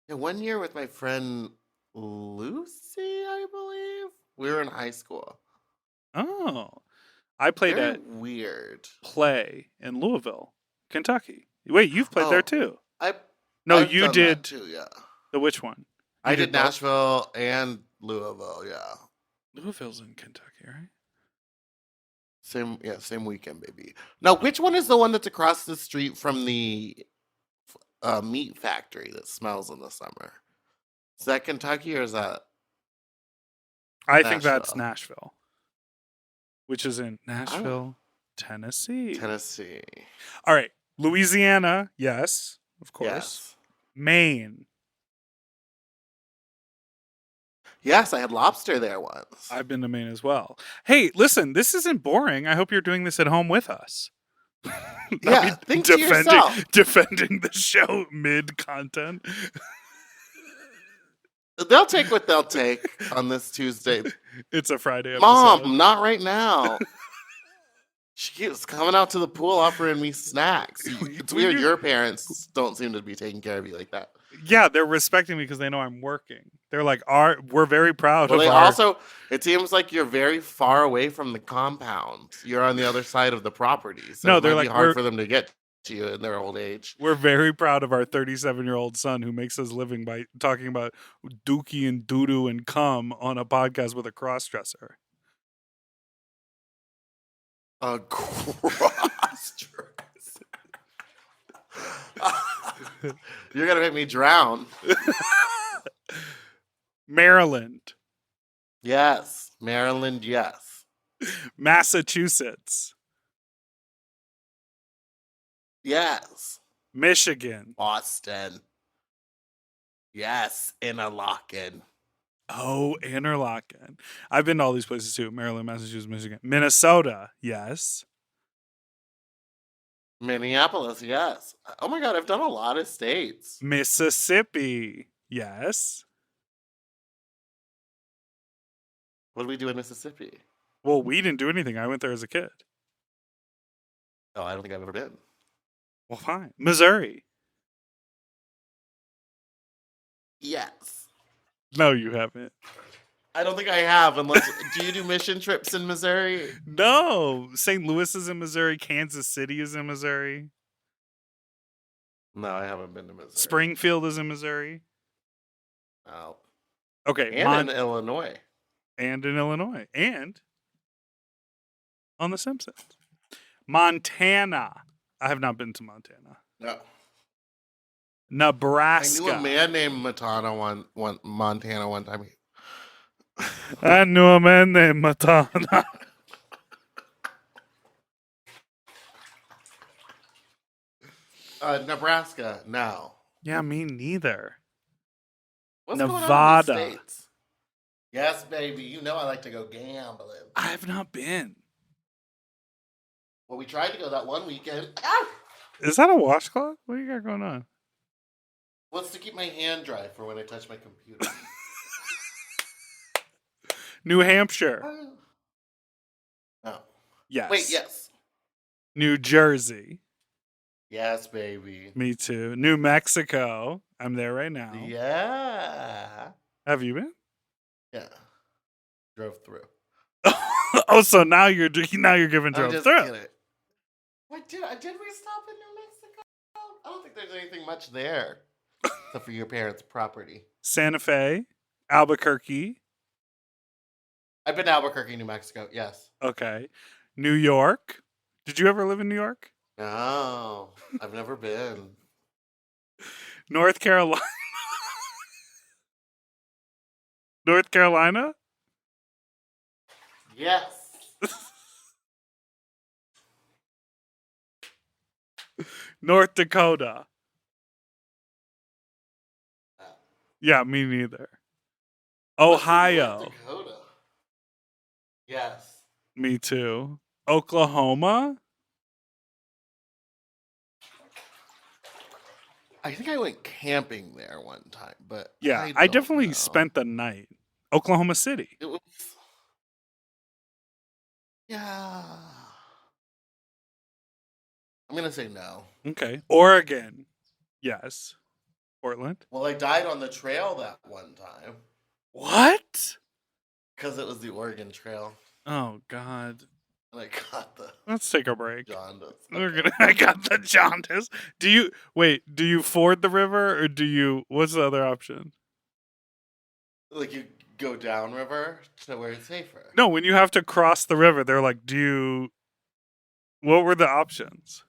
[SPEAKER 2] Yeah, 1 year with my friend Lucy, I believe. We were in high school.
[SPEAKER 1] Oh. I played
[SPEAKER 2] weird
[SPEAKER 1] Play in Louisville, Kentucky. Wait, you've played there too. You did
[SPEAKER 2] too, yeah.
[SPEAKER 1] The which one?
[SPEAKER 2] I did Nashville and Louisville, yeah.
[SPEAKER 1] Louisville's in Kentucky, right?
[SPEAKER 2] Same weekend, baby. Now, which one is the one that's across the street from the meat factory that smells in the summer? Is that Kentucky or is that
[SPEAKER 1] I think that's Nashville. Which is in Nashville, Tennessee.
[SPEAKER 2] Tennessee.
[SPEAKER 1] All right. Louisiana, yes, of course.
[SPEAKER 2] Yes.
[SPEAKER 1] Maine.
[SPEAKER 2] Yes, I had lobster there once.
[SPEAKER 1] I've been to Maine as well. Hey, listen, this isn't boring. I hope you're doing this at home with us.
[SPEAKER 2] Yeah, think to yourself.
[SPEAKER 1] Defending the show mid-content.
[SPEAKER 2] They'll take what they'll take on this Tuesday.
[SPEAKER 1] It's a Friday episode.
[SPEAKER 2] Mom, not right now. She keeps coming out to the pool offering me snacks. It's weird your parents don't seem to be taking care of you like that.
[SPEAKER 1] Yeah, they're respecting me because they know I'm working. They're like, we're very proud of
[SPEAKER 2] also, it seems like you're very far away from the compound. You're on the other side of the property. So
[SPEAKER 1] no, they're like,
[SPEAKER 2] hard for them to get to you in their old age.
[SPEAKER 1] We're very proud of our 37-year-old son who makes his living by talking about dookie and doo-doo and cum on a podcast with a cross-dresser.
[SPEAKER 2] A cross-dresser. You're going to make me drown.
[SPEAKER 1] Maryland.
[SPEAKER 2] Yes. Maryland, yes.
[SPEAKER 1] Massachusetts.
[SPEAKER 2] Yes.
[SPEAKER 1] Michigan.
[SPEAKER 2] Boston. Yes. Interlaken.
[SPEAKER 1] Oh, Interlaken. I've been to all these places too. Maryland, Massachusetts, Michigan. Minnesota. Yes.
[SPEAKER 2] Minneapolis. Yes. Oh my God, I've done a lot of states.
[SPEAKER 1] Mississippi. Yes.
[SPEAKER 2] What do we do in Mississippi?
[SPEAKER 1] Well, we didn't do anything. I went there as a kid.
[SPEAKER 2] Oh, I don't think I've ever been.
[SPEAKER 1] Well, fine. Missouri.
[SPEAKER 2] Yes.
[SPEAKER 1] No, you haven't.
[SPEAKER 2] I don't think I have. Unless, do you do mission trips in Missouri?
[SPEAKER 1] No. St. Louis is in Missouri. Kansas City is in Missouri.
[SPEAKER 2] No, I haven't been to Missouri.
[SPEAKER 1] Springfield is in Missouri.
[SPEAKER 2] Oh.
[SPEAKER 1] Okay.
[SPEAKER 2] And in Illinois.
[SPEAKER 1] And in Illinois. And on The Simpsons. Montana. I have not been to Montana.
[SPEAKER 2] No.
[SPEAKER 1] Nebraska.
[SPEAKER 2] I knew a man named Montana one time.
[SPEAKER 1] I knew a man named Montana.
[SPEAKER 2] Nebraska. No.
[SPEAKER 1] Yeah, me neither.
[SPEAKER 2] What's
[SPEAKER 1] Nevada.
[SPEAKER 2] going on in the States? Yes, baby. You know I like to go gambling.
[SPEAKER 1] I have not been.
[SPEAKER 2] Well, we tried to go that one weekend. Ah!
[SPEAKER 1] Is that a washcloth? What do you got going on?
[SPEAKER 2] What's to keep my hand dry for when I touch my computer?
[SPEAKER 1] New Hampshire.
[SPEAKER 2] No.
[SPEAKER 1] Yes.
[SPEAKER 2] Wait, yes.
[SPEAKER 1] New Jersey.
[SPEAKER 2] Yes, baby.
[SPEAKER 1] Me too. New Mexico. I'm there right now.
[SPEAKER 2] Yeah.
[SPEAKER 1] Have you been?
[SPEAKER 2] Yeah. Drove through.
[SPEAKER 1] Oh, so now you're giving
[SPEAKER 2] I'm
[SPEAKER 1] drove
[SPEAKER 2] just
[SPEAKER 1] through.
[SPEAKER 2] kidding. What did we stop in New Mexico? I don't think there's anything much there. Except for your parents' property.
[SPEAKER 1] Santa Fe, Albuquerque.
[SPEAKER 2] I've been to Albuquerque, New Mexico. Yes.
[SPEAKER 1] Okay. New York. Did you ever live in New York?
[SPEAKER 2] No, I've never been.
[SPEAKER 1] North Carolina. North Carolina?
[SPEAKER 2] Yes.
[SPEAKER 1] North Dakota.
[SPEAKER 2] No.
[SPEAKER 1] Yeah, me neither.
[SPEAKER 2] What's in
[SPEAKER 1] Ohio.
[SPEAKER 2] North Dakota? Yes.
[SPEAKER 1] Me too. Oklahoma.
[SPEAKER 2] I think I went camping there one time, but
[SPEAKER 1] Yeah,
[SPEAKER 2] I
[SPEAKER 1] I
[SPEAKER 2] don't
[SPEAKER 1] definitely
[SPEAKER 2] know.
[SPEAKER 1] spent the night. Oklahoma City.
[SPEAKER 2] It was. Yeah. I'm gonna say no.
[SPEAKER 1] Okay. Oregon. Yes. Portland.
[SPEAKER 2] Well, I died on the trail that one time
[SPEAKER 1] What?
[SPEAKER 2] because it was the Oregon Trail,
[SPEAKER 1] Oh God.
[SPEAKER 2] and I got the
[SPEAKER 1] Let's take a break.
[SPEAKER 2] jaundice.
[SPEAKER 1] I got the jaundice. Do you ford the river or what's the other option?
[SPEAKER 2] Like you go downriver to where it's safer.
[SPEAKER 1] No, when you have to cross the river, they're like, what were the options?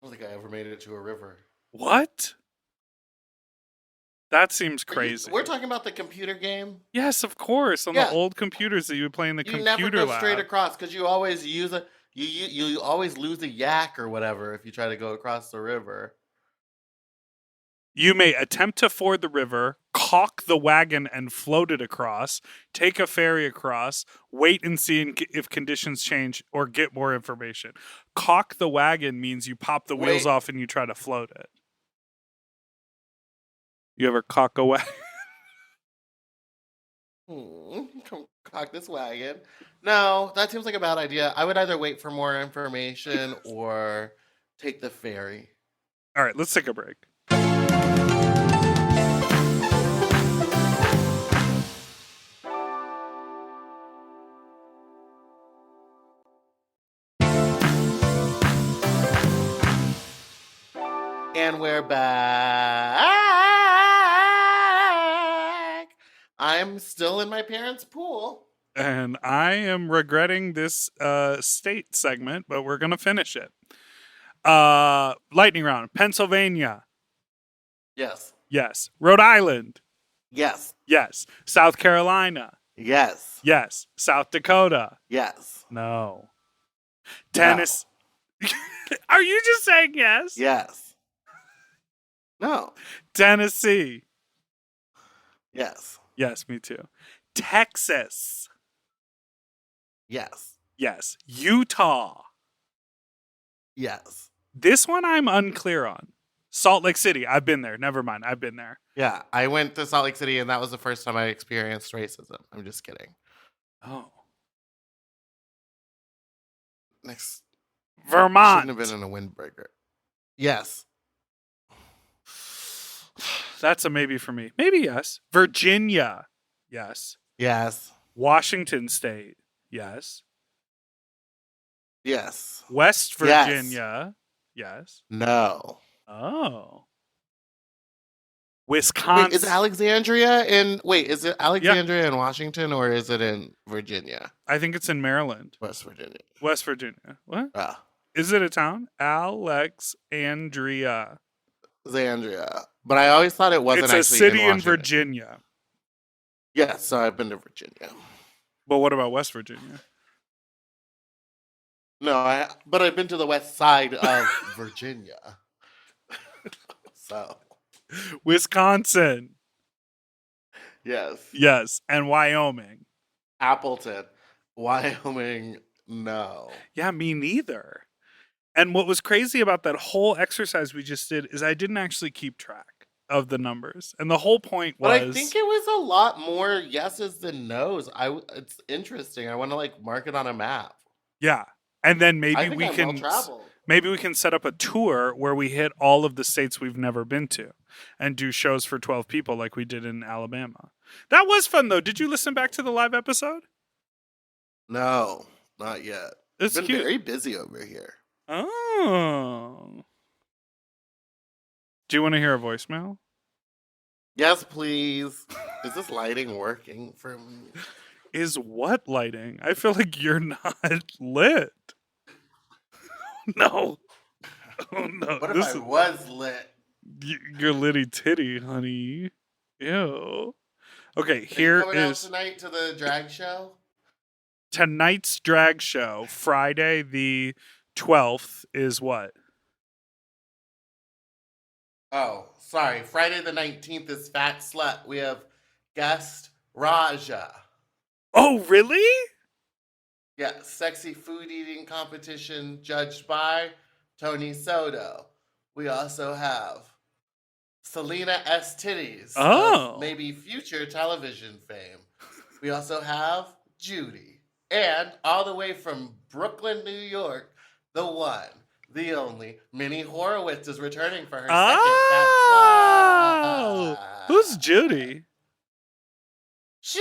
[SPEAKER 2] I don't think I ever made it to a river.
[SPEAKER 1] What? That seems crazy.
[SPEAKER 2] We're talking about the computer game.
[SPEAKER 1] Yes, of course. On the old computers that you would play in the
[SPEAKER 2] You
[SPEAKER 1] computer
[SPEAKER 2] never go
[SPEAKER 1] lab.
[SPEAKER 2] straight across because you always you always lose a yak or whatever if you try to go across the river.
[SPEAKER 1] You may attempt to ford the river, caulk the wagon and float it across, take a ferry across, wait and see if conditions change, or get more information. Caulk the wagon means you pop the wheels off and you try to float it. You ever caulk a wagon?
[SPEAKER 2] Come cock this wagon. No, that seems like a bad idea. I would either wait for more information or take the ferry.
[SPEAKER 1] All right, let's take a break.
[SPEAKER 2] And we're back. I'm still in my parents' pool.
[SPEAKER 1] And I am regretting this state segment, but we're going to finish it. Lightning round. Pennsylvania.
[SPEAKER 2] Yes.
[SPEAKER 1] Yes. Rhode Island.
[SPEAKER 2] Yes.
[SPEAKER 1] Yes. South Carolina.
[SPEAKER 2] Yes.
[SPEAKER 1] Yes. South Dakota.
[SPEAKER 2] Yes.
[SPEAKER 1] No. Tennessee. Are you just saying yes?
[SPEAKER 2] Yes. No.
[SPEAKER 1] Tennessee.
[SPEAKER 2] Yes.
[SPEAKER 1] Yes, me too. Texas.
[SPEAKER 2] Yes.
[SPEAKER 1] Yes. Utah.
[SPEAKER 2] Yes.
[SPEAKER 1] This one I'm unclear on. Salt Lake City. I've been there. Never mind. I've been there.
[SPEAKER 2] Yeah, I went to Salt Lake City, and that was the first time I experienced racism. I'm just kidding.
[SPEAKER 1] Oh.
[SPEAKER 2] Next, shouldn't have been
[SPEAKER 1] Vermont.
[SPEAKER 2] in a windbreaker. Yes.
[SPEAKER 1] That's a maybe for me. Maybe yes. Virginia. Yes.
[SPEAKER 2] Yes.
[SPEAKER 1] Washington State. Yes.
[SPEAKER 2] Yes.
[SPEAKER 1] West
[SPEAKER 2] Yes.
[SPEAKER 1] Virginia. Yes.
[SPEAKER 2] No.
[SPEAKER 1] Oh.
[SPEAKER 2] Wait,
[SPEAKER 1] Wisconsin.
[SPEAKER 2] is Alexandria in? Wait, is it
[SPEAKER 1] Yeah.
[SPEAKER 2] Alexandria in Washington or is it in Virginia?
[SPEAKER 1] I think it's in Maryland.
[SPEAKER 2] West Virginia.
[SPEAKER 1] West Virginia. What?
[SPEAKER 2] Ah,
[SPEAKER 1] Is it a town? Alexandria.
[SPEAKER 2] Alexandria. But I always thought it wasn't
[SPEAKER 1] It's a
[SPEAKER 2] actually
[SPEAKER 1] city
[SPEAKER 2] in
[SPEAKER 1] in
[SPEAKER 2] Washington.
[SPEAKER 1] Virginia.
[SPEAKER 2] Yes, so I've been to Virginia.
[SPEAKER 1] But what about West Virginia?
[SPEAKER 2] No, but I've been to the west side of Virginia. So,
[SPEAKER 1] Wisconsin.
[SPEAKER 2] yes.
[SPEAKER 1] Yes. And Wyoming.
[SPEAKER 2] Appleton. Wyoming, no.
[SPEAKER 1] Yeah, me neither. And what was crazy about that whole exercise we just did is I didn't actually keep track of the numbers. And the whole point was,
[SPEAKER 2] But I think it was a lot more yeses than nos. It's interesting. I want to mark it on a map.
[SPEAKER 1] yeah. And then
[SPEAKER 2] I
[SPEAKER 1] maybe
[SPEAKER 2] think
[SPEAKER 1] we
[SPEAKER 2] I'm
[SPEAKER 1] can
[SPEAKER 2] well-traveled.
[SPEAKER 1] maybe we can set up a tour where we hit all of the states we've never been to and do shows for 12 people like we did in Alabama. That was fun though. Did you listen back to the live episode?
[SPEAKER 2] No, not yet.
[SPEAKER 1] It's
[SPEAKER 2] Been
[SPEAKER 1] cute.
[SPEAKER 2] very busy over here.
[SPEAKER 1] Oh. Do you want to hear a voicemail?
[SPEAKER 2] Yes, please. Is this lighting working for me?
[SPEAKER 1] Is what lighting? I feel like you're not lit. No. Oh no.
[SPEAKER 2] What if I was lit?
[SPEAKER 1] You're litty titty, honey. Ew. Okay,
[SPEAKER 2] Are you
[SPEAKER 1] here
[SPEAKER 2] coming out
[SPEAKER 1] is
[SPEAKER 2] tonight to the drag show?
[SPEAKER 1] tonight's drag show. Friday the 12th is what?
[SPEAKER 2] Oh, sorry. Friday the 19th is Fat Slut. We have guest Raja.
[SPEAKER 1] Oh, really?
[SPEAKER 2] Yeah, sexy food eating competition judged by Tony Soto. We also have Selena S. Titties
[SPEAKER 1] Oh.
[SPEAKER 2] of maybe future television fame. We also have Judy. And all the way from Brooklyn, New York, the one, the only, Minnie Horowitz is returning for her second Fat
[SPEAKER 1] Oh.
[SPEAKER 2] Slut.
[SPEAKER 1] Who's Judy?
[SPEAKER 2] She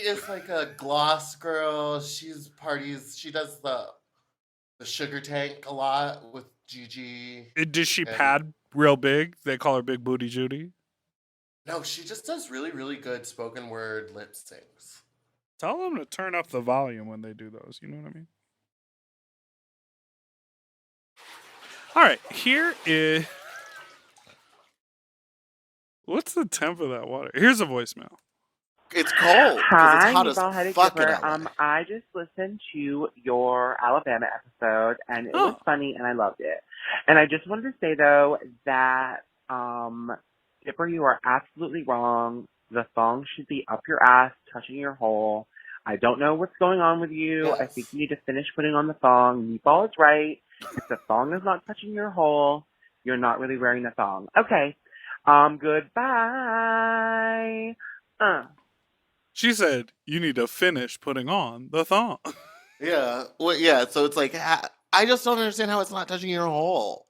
[SPEAKER 2] is like a gloss girl. She's parties. She does the sugar tank a lot with Gigi.
[SPEAKER 1] Does she
[SPEAKER 2] And-
[SPEAKER 1] pad real big? They call her Big Booty Judy.
[SPEAKER 2] No, she just does really, really good spoken word lip syncs.
[SPEAKER 1] Tell them to turn up the volume when they do those. You know what I mean? All right, here is. What's the temp of that water? Here's a voicemail.
[SPEAKER 2] It's cold. 'Cause
[SPEAKER 3] Hi,
[SPEAKER 2] it's hot
[SPEAKER 3] Meatball
[SPEAKER 2] as
[SPEAKER 3] Headed
[SPEAKER 2] fuck in
[SPEAKER 3] Dipper.
[SPEAKER 2] LA.
[SPEAKER 3] I just listened to your Alabama episode, and it was
[SPEAKER 1] Oh.
[SPEAKER 3] funny, and I loved it. And I just wanted to say, though, that, Dipper, you are absolutely wrong. The thong should be up your ass, touching your hole. I don't know what's going on with you. I
[SPEAKER 2] Yes.
[SPEAKER 3] think you need to finish putting on the thong. Meatball is right. If the thong is not touching your hole, you're not really wearing the thong. Okay. Goodbye.
[SPEAKER 1] She said, you need to finish putting on the thong.
[SPEAKER 2] Yeah. Well, yeah. So it's like, I just don't understand how it's not touching your hole.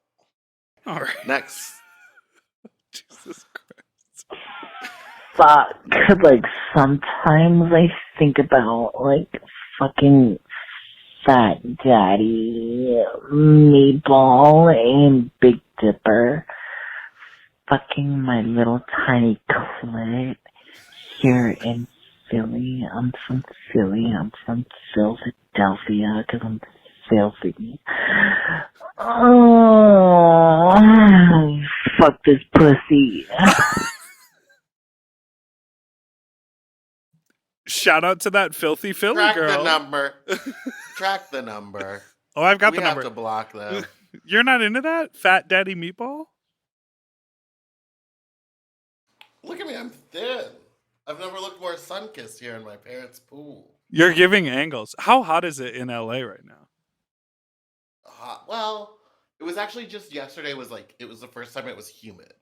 [SPEAKER 1] All right.
[SPEAKER 2] Next.
[SPEAKER 1] Jesus Christ.
[SPEAKER 4] Fuck. Sometimes I think about, fucking Fat Daddy, Meatball, and Big Dipper. Fucking my little tiny clit here in Philly. I'm from Philly. I'm from Philadelphia because I'm filthy. Oh, fuck this pussy.
[SPEAKER 1] Shout out to that filthy Philly
[SPEAKER 2] Track
[SPEAKER 1] girl.
[SPEAKER 2] the number. Track the number.
[SPEAKER 1] Oh, I've got
[SPEAKER 2] We
[SPEAKER 1] the
[SPEAKER 2] have
[SPEAKER 1] number.
[SPEAKER 2] to block them.
[SPEAKER 1] You're not into that? Fat Daddy Meatball?
[SPEAKER 2] Look at me, I'm thin. I've never looked more sun-kissed here in my parents' pool.
[SPEAKER 1] You're giving angles. How hot is it in LA right now?
[SPEAKER 2] Hot. Well, it was actually just yesterday was like, it was the first time it was humid.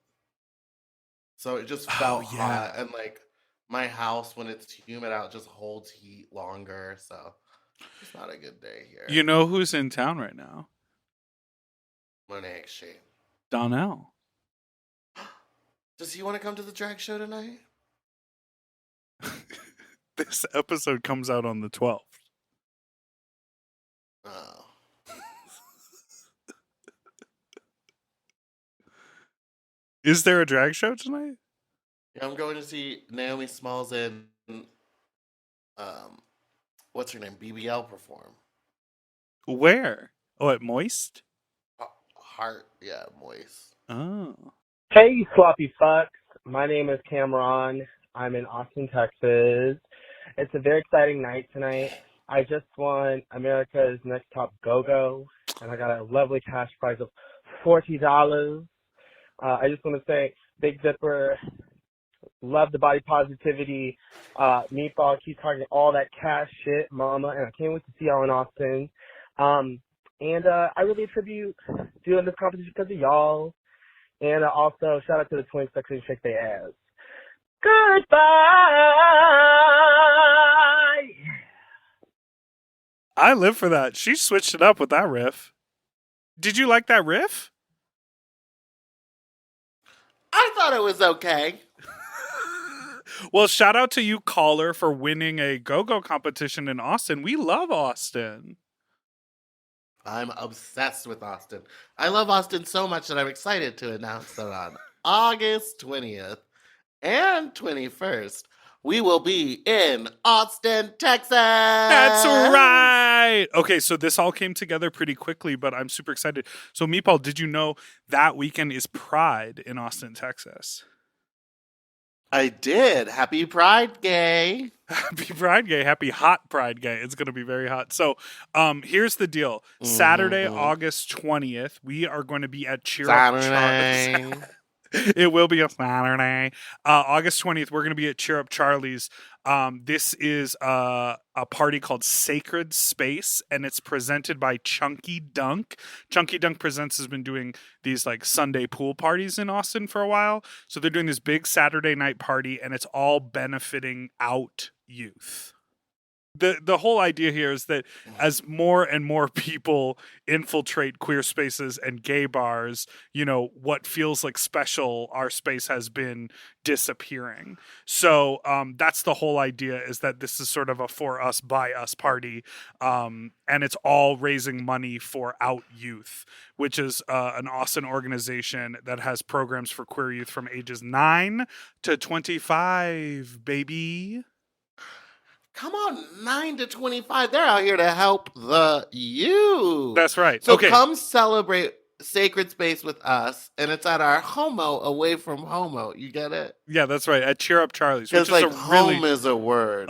[SPEAKER 2] So it just felt hot. And like my house, when it's humid out, just holds heat longer. So it's not a good day here.
[SPEAKER 1] You know who's in town right now?
[SPEAKER 2] Monet Exchange.
[SPEAKER 1] Donnell.
[SPEAKER 2] Does he want to come to the drag show tonight?
[SPEAKER 1] This episode comes out on the 12th.
[SPEAKER 2] Oh.
[SPEAKER 1] Is there a drag show tonight?
[SPEAKER 2] Yeah, I'm going to see Naomi Smalls and what's her name? BBL perform.
[SPEAKER 1] Where? Oh, at Moist?
[SPEAKER 2] Heart, yeah, Moist.
[SPEAKER 1] Oh.
[SPEAKER 5] Hey, you sloppy fucks. My name is Cameron. I'm in Austin, Texas. It's a very exciting night tonight. I just won America's Next Top Go-Go, and I got a lovely cash prize of $40. I just want to say, Big Dipper, love the body positivity. Meatball, keep targeting all that cash shit, mama, and I can't wait to see y'all in Austin. And I really attribute doing this competition because of y'all. And also, shout out to the twins that couldn't shake their ass. Goodbye!
[SPEAKER 1] I live for that. She switched it up with that riff. Did you like that riff?
[SPEAKER 2] I thought it was okay.
[SPEAKER 1] Well, shout out to you, caller, for winning a go-go competition in Austin. We love Austin.
[SPEAKER 2] I'm obsessed with Austin. I love Austin so much that I'm excited to announce that on August 20th and 21st, we will be in Austin, Texas.
[SPEAKER 1] That's right. Okay, so this all came together pretty quickly, but I'm super excited. So, Meatball, did you know that weekend is Pride in Austin, Texas?
[SPEAKER 2] I did. Happy Pride Gay.
[SPEAKER 1] Happy Pride Gay. Happy Hot Pride Gay. It's going to be very hot. So, here's the deal. Saturday, August 20th, we are going to be at Cheer Up
[SPEAKER 2] Saturday.
[SPEAKER 1] It will be a Saturday. August 20th, we're going to be at Cheer Up Charlie's. This is a party called Sacred Space, and it's presented by Chunky Dunk. Chunky Dunk Presents has been doing these like Sunday pool parties in Austin for a while. So they're doing this big Saturday night party, and it's all benefiting out youth. The whole idea here is that as more and more people infiltrate queer spaces and gay bars, you know, what feels like special, our space has been disappearing. So that's the whole idea, is that this is sort of a for us, by us party. And it's all raising money for Out Youth, which is an Austin organization that has programs for queer youth from ages 9 to 25, baby.
[SPEAKER 2] Come on, 9 to 25. They're out here to help the youth.
[SPEAKER 1] That's right.
[SPEAKER 2] So
[SPEAKER 1] okay.
[SPEAKER 2] come celebrate Sacred Space with us, and it's at our Homo away from Homo. You get it?
[SPEAKER 1] Yeah, that's right. At Cheer Up Charlie's, which
[SPEAKER 2] Because
[SPEAKER 1] is
[SPEAKER 2] like
[SPEAKER 1] a really
[SPEAKER 2] home is a word.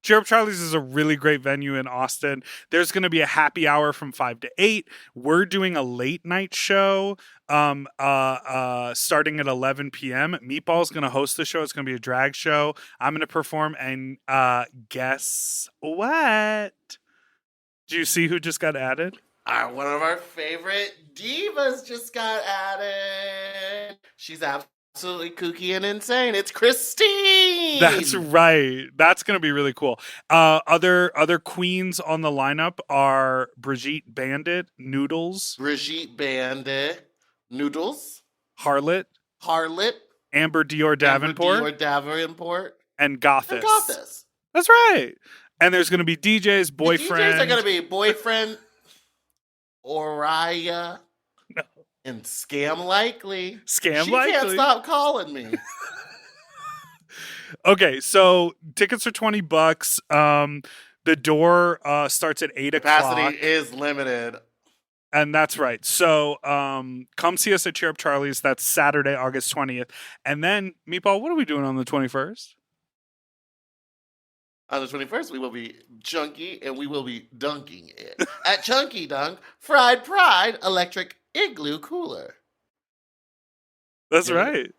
[SPEAKER 1] Cheer Up Charlie's is a really great venue in Austin. There's going to be a happy hour from 5 to 8. We're doing a late night show starting at 11 p.m. Meatball's going to host the show. It's going to be a drag show. I'm going to perform, and guess what? Do you see who just got added?
[SPEAKER 2] One of our favorite divas just got added. She's absolutely kooky and insane. It's Christine.
[SPEAKER 1] That's right. That's going to be really cool. Other queens on the lineup are Brigitte Bandit, Noodles,
[SPEAKER 2] Brigitte Bandit, Noodles,
[SPEAKER 1] Harlot, Amber Dior
[SPEAKER 2] Davenport,
[SPEAKER 1] and Gothis.
[SPEAKER 2] and Gothis.
[SPEAKER 1] That's right. And there's going to be DJs, boyfriend.
[SPEAKER 2] The DJs are going to be boyfriend, Oriah,
[SPEAKER 1] No.
[SPEAKER 2] and Scam Likely.
[SPEAKER 1] Scam
[SPEAKER 2] she
[SPEAKER 1] Likely.
[SPEAKER 2] can't stop calling me.
[SPEAKER 1] Okay, so tickets are $20. The door starts at 8
[SPEAKER 2] Capacity
[SPEAKER 1] o'clock.
[SPEAKER 2] is limited.
[SPEAKER 1] And that's right. So come see us at Cheer Up Charlie's. That's Saturday, August 20th. And then, Meatball, what are we doing on the 21st?
[SPEAKER 2] On the 21st, we will be chunky and we will be dunking it at Chunky Dunk Fried Pride Electric Igloo Cooler.
[SPEAKER 1] That's
[SPEAKER 2] Get it?
[SPEAKER 1] right.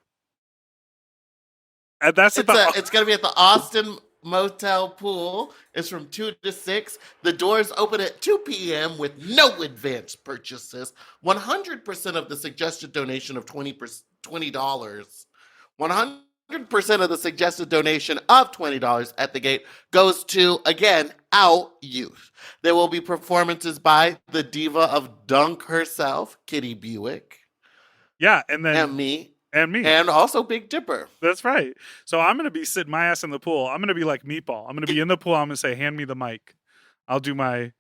[SPEAKER 1] And that's at
[SPEAKER 2] It's going to be at the Austin Motel Pool. It's from 2 to 6. The doors open at 2 p.m. with no advance purchases. 100% of the suggested donation of $20, 100% of the suggested donation of $20 at the gate goes to, again, our youth. There will be performances by the diva of Dunk herself, Kitty Buick,
[SPEAKER 1] yeah, and then
[SPEAKER 2] and me,
[SPEAKER 1] and me.
[SPEAKER 2] and also Big Dipper.
[SPEAKER 1] That's right. So I'm gonna be sitting my ass in the pool. I'm gonna be like Meatball. I'm gonna be in the pool. I'm gonna say, "Hand me the mic." I'll do my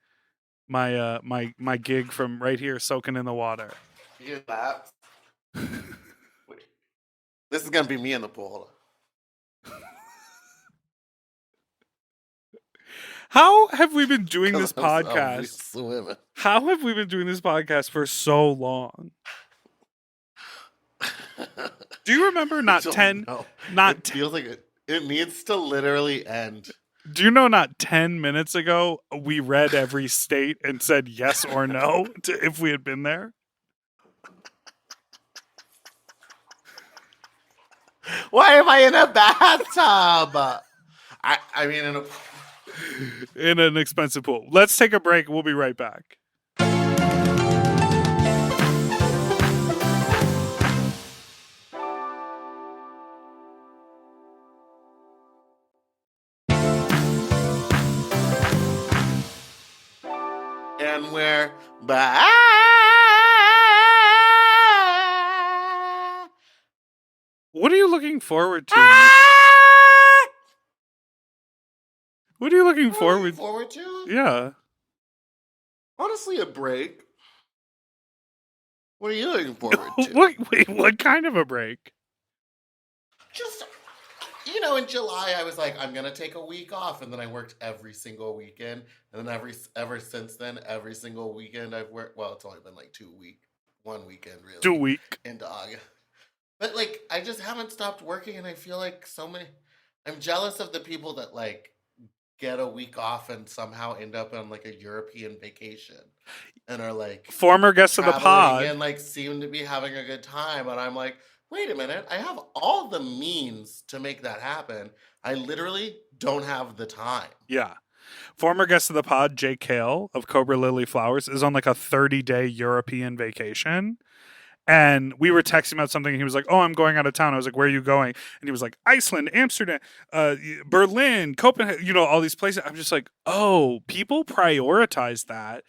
[SPEAKER 1] gig from right here, soaking in the water.
[SPEAKER 2] You hear that? Wait. This is gonna be me in the pool.
[SPEAKER 1] How have we been doing this
[SPEAKER 2] 'Cause I'll be
[SPEAKER 1] podcast?
[SPEAKER 2] swimming.
[SPEAKER 1] How have we been doing this podcast for so long? Do you remember not
[SPEAKER 2] I don't
[SPEAKER 1] 10
[SPEAKER 2] know.
[SPEAKER 1] not
[SPEAKER 2] It
[SPEAKER 1] 10,
[SPEAKER 2] feels like it needs to literally end.
[SPEAKER 1] do you know not 10 minutes ago we read every state and said yes or no to if we had been there?
[SPEAKER 2] Why am I in a bathtub? I mean in a
[SPEAKER 1] In an expensive pool. Let's take a break. We'll be right back.
[SPEAKER 2] and we're back.
[SPEAKER 1] What are you looking forward to? What are you looking forward to?
[SPEAKER 2] Forward to?
[SPEAKER 1] Yeah.
[SPEAKER 2] Honestly, a break. What are you looking forward to?
[SPEAKER 1] What kind of a break?
[SPEAKER 2] Just, in July I was like, I'm gonna take a week off, and then I worked every single weekend, and then ever since then, every single weekend I've worked. Well, it's only been like 1 weekend really.
[SPEAKER 1] 2 week.
[SPEAKER 2] Into August, but like I just haven't stopped working, and I feel like I'm jealous of the people that like get a week off and somehow end up on like a European vacation and are like
[SPEAKER 1] Former guest of the pod.
[SPEAKER 2] and like seem to be having a good time, and I'm like, wait a minute, I have all the means to make that happen. I literally don't have the time.
[SPEAKER 1] Yeah. Former guest of the pod, Jay Kale of Cobra Lily Flowers, is on like a 30-day European vacation. And we were texting about something, and he was like, "Oh, I'm going out of town." I was like, "Where are you going?" And he was like, "Iceland, Amsterdam, Berlin, Copenhagen, all these places." I'm just like, oh, people prioritize that.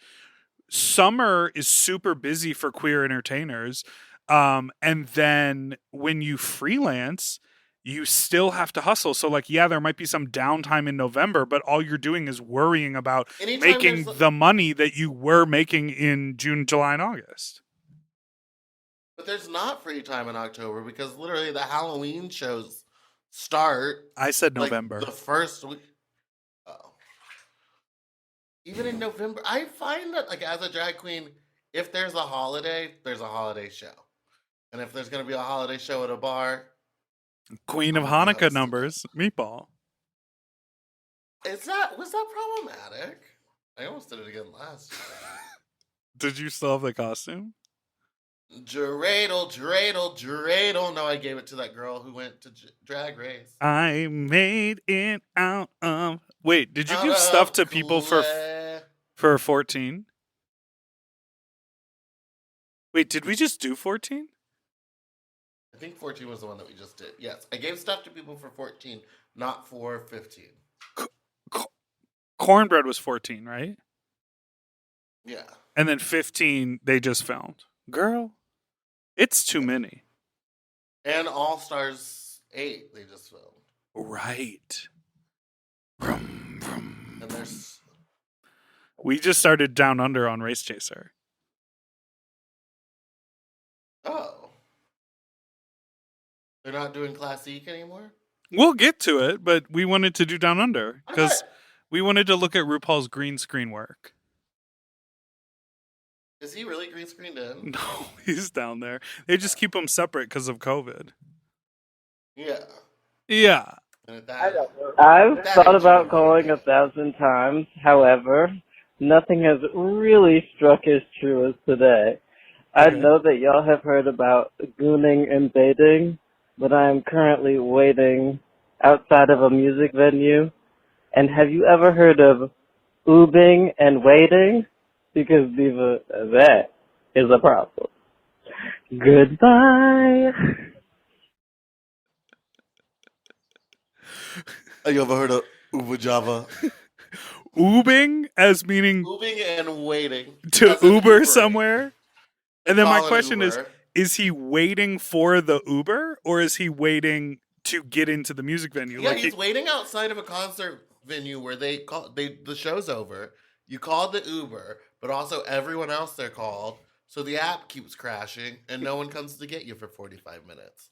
[SPEAKER 1] Summer is super busy for queer entertainers. And then when you freelance, you still have to hustle. So like, yeah, there might be some downtime in November, but all you're doing is worrying about
[SPEAKER 2] Anytime
[SPEAKER 1] making
[SPEAKER 2] there's
[SPEAKER 1] the money that you were making in June, July, and August.
[SPEAKER 2] But there's not free time in October because literally the Halloween shows start
[SPEAKER 1] I said
[SPEAKER 2] like
[SPEAKER 1] November.
[SPEAKER 2] the first week. Oh. Even in November, I find that like as a drag queen, if there's a holiday show. And if there's going to be a holiday show at a bar,
[SPEAKER 1] Queen of
[SPEAKER 2] I'm
[SPEAKER 1] Hanukkah
[SPEAKER 2] hosting
[SPEAKER 1] numbers, Meatball.
[SPEAKER 2] was that problematic? I almost did it again last year.
[SPEAKER 1] Did you still have the costume?
[SPEAKER 2] Dreidel. No, I gave it to that girl who went to Drag Race.
[SPEAKER 1] I made it out of. Wait, did you
[SPEAKER 2] Out
[SPEAKER 1] give
[SPEAKER 2] of
[SPEAKER 1] stuff to people
[SPEAKER 2] clay.
[SPEAKER 1] for 14? Wait, did we just do 14?
[SPEAKER 2] I think 14 was the one that we just did. Yes, I gave stuff to people for 14, not for 15.
[SPEAKER 1] Cornbread was 14, right?
[SPEAKER 2] Yeah.
[SPEAKER 1] And then 15 they just filmed. Girl, it's too many.
[SPEAKER 2] And All Stars 8 they just filmed.
[SPEAKER 1] Right. Vroom, vroom.
[SPEAKER 2] And there's
[SPEAKER 1] We just started Down Under on Race Chaser.
[SPEAKER 2] oh. They're not doing Classique anymore?
[SPEAKER 1] We'll get to it, but we wanted to do Down Under because
[SPEAKER 2] Okay.
[SPEAKER 1] we wanted to look at RuPaul's green screen work.
[SPEAKER 2] Is he really green screened in?
[SPEAKER 1] No, he's down there. They just keep them separate because of COVID.
[SPEAKER 2] Yeah.
[SPEAKER 1] Yeah.
[SPEAKER 2] And
[SPEAKER 5] I've
[SPEAKER 2] that
[SPEAKER 5] thought
[SPEAKER 2] ain't
[SPEAKER 5] about
[SPEAKER 2] you.
[SPEAKER 5] calling 1,000 times. However, nothing has really struck as true as today. I
[SPEAKER 1] Okay.
[SPEAKER 5] know that y'all have heard about gooning and baiting, but I am currently waiting outside of a music venue. And have you ever heard of oobing and waiting? Because Diva, that is a problem. Goodbye.
[SPEAKER 2] Have you ever heard of Uber Java?
[SPEAKER 1] Ubing as meaning
[SPEAKER 2] Moving and waiting.
[SPEAKER 1] to
[SPEAKER 2] As in
[SPEAKER 1] Uber
[SPEAKER 2] Ubering.
[SPEAKER 1] somewhere. And then my
[SPEAKER 2] Call an
[SPEAKER 1] question
[SPEAKER 2] Uber.
[SPEAKER 1] is he waiting for the Uber or is he waiting to get into the music venue?
[SPEAKER 2] Yeah,
[SPEAKER 1] Like
[SPEAKER 2] he's waiting outside of a concert venue where the show's over. You called the Uber, but also everyone else they're called. So the app keeps crashing and no one comes to get you for 45 minutes.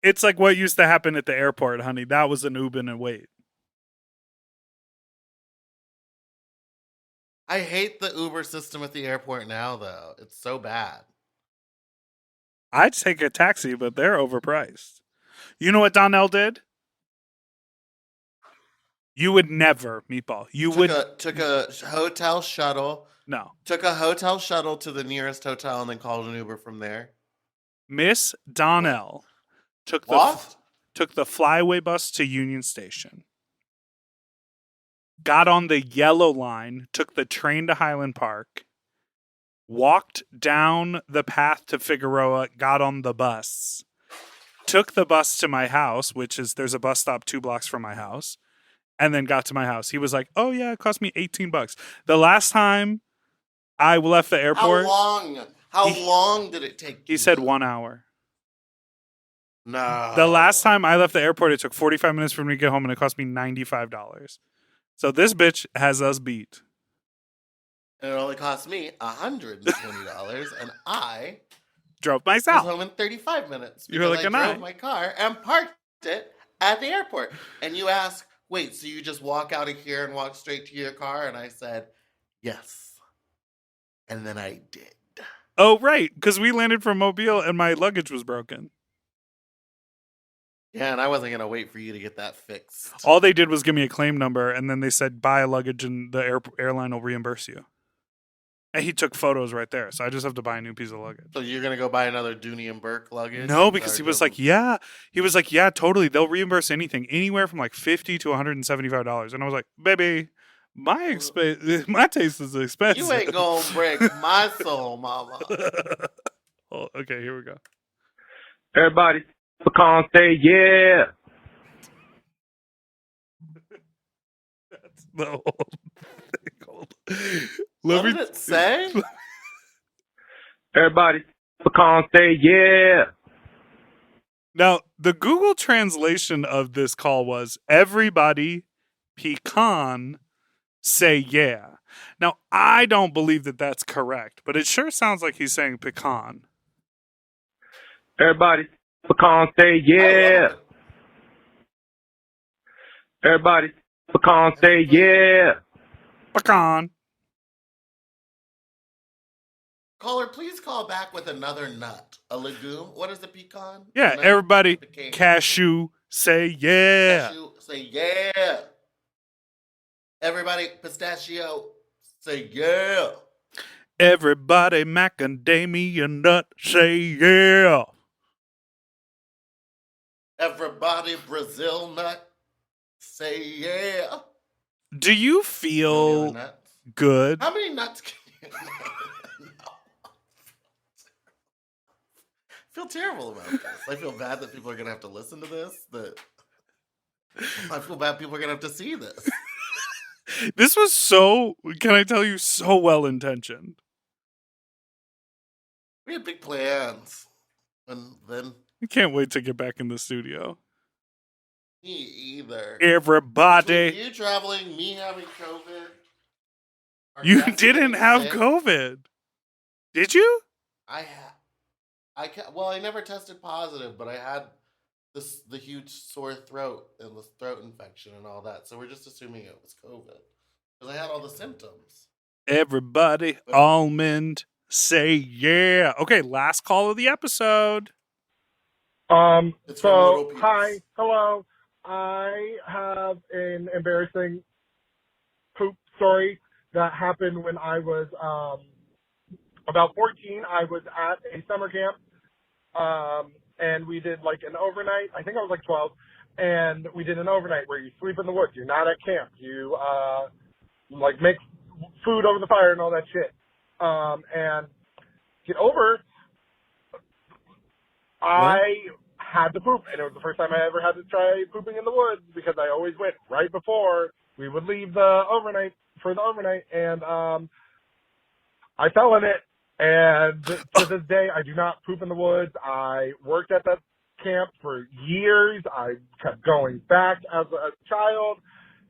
[SPEAKER 1] it's like what used to happen at the airport, honey. That was an Ubin and wait.
[SPEAKER 2] I hate the Uber system at the airport now, though. It's so bad.
[SPEAKER 1] I'd take a taxi, but they're overpriced. You know what Donnell did? You would never, Meatball. You would
[SPEAKER 2] Took a hotel shuttle.
[SPEAKER 1] no.
[SPEAKER 2] Took a hotel shuttle to the nearest hotel and then called an Uber from there.
[SPEAKER 1] Miss Donnell took the Flyway bus to Union Station. Got on the yellow line, took the train to Highland Park, walked down the path to Figueroa, got on the bus, took the bus to my house, there's a bus stop 2 blocks from my house, and then got to my house. He was like, "Oh yeah, it cost me $18." The last time I left the airport,
[SPEAKER 2] How long did it take?
[SPEAKER 1] he said 1 hour.
[SPEAKER 2] No.
[SPEAKER 1] The last time I left the airport, it took 45 minutes for me to get home, and it cost me $95. So this bitch has us beat.
[SPEAKER 2] And it only cost me $120, and I
[SPEAKER 1] Drove
[SPEAKER 2] was
[SPEAKER 1] myself.
[SPEAKER 2] home in 35 minutes.
[SPEAKER 1] You were like
[SPEAKER 2] I
[SPEAKER 1] an eye.
[SPEAKER 2] drove my car and parked it at the airport. And you ask, wait, so you just walk out of here and walk straight to your car? And I said, yes. And then I did.
[SPEAKER 1] Oh, right, because we landed from Mobile and my luggage was broken.
[SPEAKER 2] Yeah, and I wasn't going to wait for you to get that fixed.
[SPEAKER 1] All they did was give me a claim number, and then they said, buy a luggage and the airline will reimburse you. And he took photos right there, so I just have to buy a new piece of luggage.
[SPEAKER 2] So you're going to go buy another Dooney and Burke luggage?
[SPEAKER 1] No, because he was like, yeah. He was like, yeah, totally. They'll reimburse anything, anywhere from like $50 to $175. And I was like, baby, my taste is expensive.
[SPEAKER 2] You ain't going to break my soul, mama.
[SPEAKER 1] Oh, okay, here we go.
[SPEAKER 6] Everybody, pecan, say yeah.
[SPEAKER 1] That's the whole thing.
[SPEAKER 2] What did it say?
[SPEAKER 6] Everybody, pecan, say yeah.
[SPEAKER 1] Now, the Google translation of this call was everybody pecan say yeah. Now, I don't believe that that's correct, but it sure sounds like he's saying pecan.
[SPEAKER 6] Everybody, pecan, say yeah. Everybody, pecan, say yeah.
[SPEAKER 1] Pecan.
[SPEAKER 2] Caller, please call back with another nut. A legume. What is the pecan?
[SPEAKER 1] Yeah,
[SPEAKER 2] Nut?
[SPEAKER 1] everybody
[SPEAKER 2] Pecan.
[SPEAKER 1] cashew say yeah.
[SPEAKER 2] Cashew, say yeah. Everybody pistachio, say yeah.
[SPEAKER 1] Everybody macadamia nut say yeah.
[SPEAKER 2] Everybody Brazil nut, say yeah.
[SPEAKER 1] Do you feel
[SPEAKER 2] Nuts?
[SPEAKER 1] good?
[SPEAKER 2] How many nuts can you no. I feel terrible about this. I feel bad that people are going to have to listen to this. I feel bad people are going to have to see this.
[SPEAKER 1] This was so, can I tell you, so well intentioned.
[SPEAKER 2] We had big plans. And then
[SPEAKER 1] I can't wait to get back in the studio.
[SPEAKER 2] me either.
[SPEAKER 1] Everybody.
[SPEAKER 2] Between you traveling, me having COVID. our
[SPEAKER 1] You
[SPEAKER 2] guest
[SPEAKER 1] didn't
[SPEAKER 2] getting
[SPEAKER 1] have
[SPEAKER 2] sick,
[SPEAKER 1] COVID. Did you?
[SPEAKER 2] Well, I never tested positive, but I had the huge sore throat and the throat infection and all that. So we're just assuming it was COVID because I had all the symptoms.
[SPEAKER 1] Everybody, almond, say yeah. Okay, last call of the episode.
[SPEAKER 2] It's from Little
[SPEAKER 6] So,
[SPEAKER 2] Peeps.
[SPEAKER 6] hi, hello.
[SPEAKER 7] I have an embarrassing poop story that happened when I was about 14. I was at a summer camp, and we did like an overnight. I think I was like 12, and we did an overnight where you sleep in the woods. You're not at camp. You like make food over the fire and all that shit. And get over, I had to poop, and it was the first time I ever had to try pooping in the woods because I always went right before we would leave the overnight for the overnight, and I fell in it. And to this day, I do not poop in the woods. I worked at that camp for years. I kept going back as a child.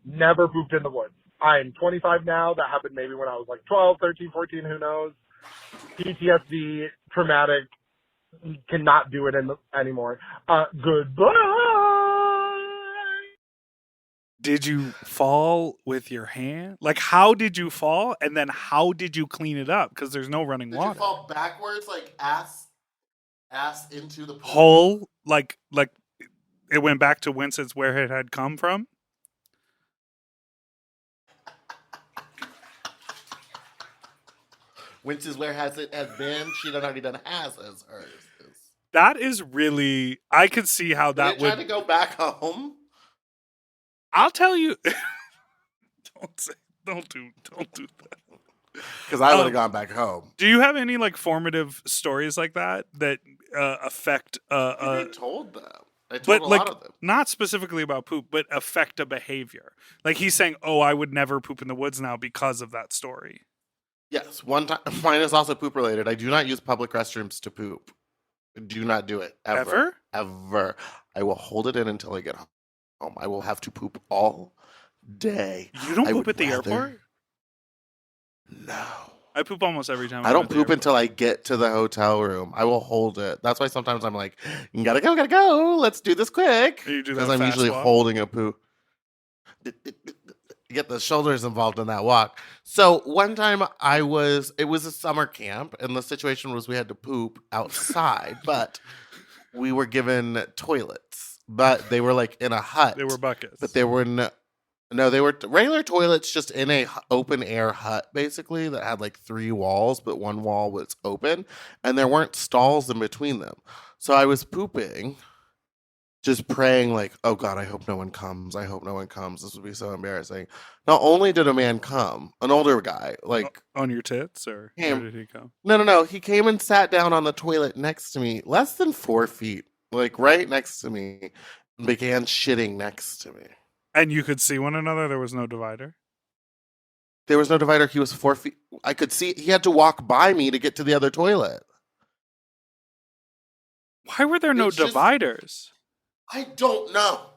[SPEAKER 7] Never pooped in the woods. I'm 25 now. That happened maybe when I was like 12, 13, 14, who knows. PTSD, traumatic, cannot do it anymore. Goodbye.
[SPEAKER 1] Did you fall with your hand? Like, how did you fall? And then how did you clean it up? Because there's no running
[SPEAKER 2] Did
[SPEAKER 1] water.
[SPEAKER 2] you fall backwards, like ass into the pool?
[SPEAKER 1] Hole, like it went back to whence it's where it had come from?
[SPEAKER 2] Whence is where has it has been? She done already done has as hers.
[SPEAKER 1] That is really, I could see how that
[SPEAKER 2] Try
[SPEAKER 1] would.
[SPEAKER 2] to go back home.
[SPEAKER 1] I'll tell you. Don't do that.
[SPEAKER 2] Because I would have gone back home.
[SPEAKER 1] Do you have any like formative stories like that affect?
[SPEAKER 2] I told them. I told
[SPEAKER 1] But
[SPEAKER 2] a
[SPEAKER 1] like
[SPEAKER 2] lot of them.
[SPEAKER 1] not specifically about poop, but affect a behavior. Like he's saying, "Oh, I would never poop in the woods now because of that story."
[SPEAKER 2] Yes, one time. Mine is also poop related. I do not use public restrooms to poop. Do not do it ever. Ever. I will hold it in until I get home. I will have to poop all day.
[SPEAKER 1] You don't
[SPEAKER 2] I
[SPEAKER 1] poop
[SPEAKER 2] would
[SPEAKER 1] at the
[SPEAKER 2] rather-
[SPEAKER 1] airport?
[SPEAKER 2] No.
[SPEAKER 1] I poop almost every time.
[SPEAKER 2] I don't poop until I get to the hotel room. I will hold it. That's why sometimes I'm like, gotta go. Let's do this quick.
[SPEAKER 1] You do that
[SPEAKER 2] Because I'm
[SPEAKER 1] fast
[SPEAKER 2] usually
[SPEAKER 1] walk?
[SPEAKER 2] holding a poo. Get the shoulders involved in that walk. So one time it was a summer camp, and the situation was we had to poop outside, but we were given toilets, but they were like in a hut.
[SPEAKER 1] They were buckets.
[SPEAKER 2] But they were no, they were regular toilets just in a open air hut, basically, that had like 3 walls, but one wall was open, and there weren't stalls in between them. So I was pooping, just praying like, oh God, I hope no one comes. I hope no one comes. This would be so embarrassing. Not only did a man come, an older guy, like
[SPEAKER 1] on your tits, or
[SPEAKER 2] Him.
[SPEAKER 1] where did he come?
[SPEAKER 2] no. He came and sat down on the toilet next to me, less than 4 feet, like right next to me, and began shitting next to me.
[SPEAKER 1] And you could see one another. There was no divider.
[SPEAKER 2] There was no divider. He was 4 feet. I could see he had to walk by me to get to the other toilet.
[SPEAKER 1] Why were there no
[SPEAKER 2] It's just-
[SPEAKER 1] dividers?
[SPEAKER 2] I don't know.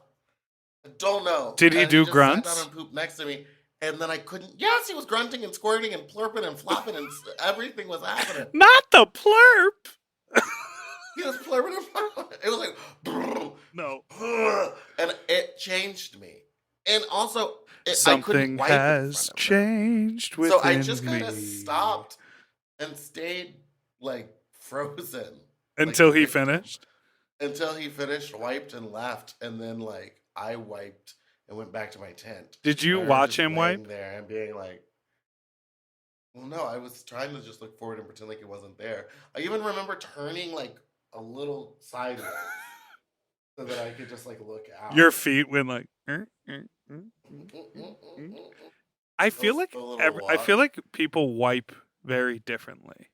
[SPEAKER 1] Did he
[SPEAKER 2] And
[SPEAKER 1] do
[SPEAKER 2] just
[SPEAKER 1] grunts?
[SPEAKER 2] Sat down and pooped next to me, and then I couldn't. Yes, he was grunting and squirting and plurping and flopping, and everything was happening.
[SPEAKER 1] Not the plurp.
[SPEAKER 2] He was plurping and flopping. It was like,
[SPEAKER 1] No.
[SPEAKER 2] and it changed me. And also, I couldn't
[SPEAKER 1] Something
[SPEAKER 2] wipe in
[SPEAKER 1] has
[SPEAKER 2] front of him.
[SPEAKER 1] changed within
[SPEAKER 2] So I just kind of
[SPEAKER 1] me.
[SPEAKER 2] stopped and stayed like frozen
[SPEAKER 1] Until he
[SPEAKER 2] like,
[SPEAKER 1] finished.
[SPEAKER 2] until he finished, wiped, and left, and then like I wiped and went back to my tent.
[SPEAKER 1] Did you
[SPEAKER 2] I remember
[SPEAKER 1] watch
[SPEAKER 2] just
[SPEAKER 1] him
[SPEAKER 2] laying
[SPEAKER 1] wipe?
[SPEAKER 2] there and being like, well, no, I was trying to just look forward and pretend like it wasn't there. I even remember turning like a little sideways so that I could just like look out.
[SPEAKER 1] Your feet went like. I feel
[SPEAKER 2] Those-
[SPEAKER 1] like
[SPEAKER 2] the little
[SPEAKER 1] I feel
[SPEAKER 2] walk.
[SPEAKER 1] like people wipe very differently.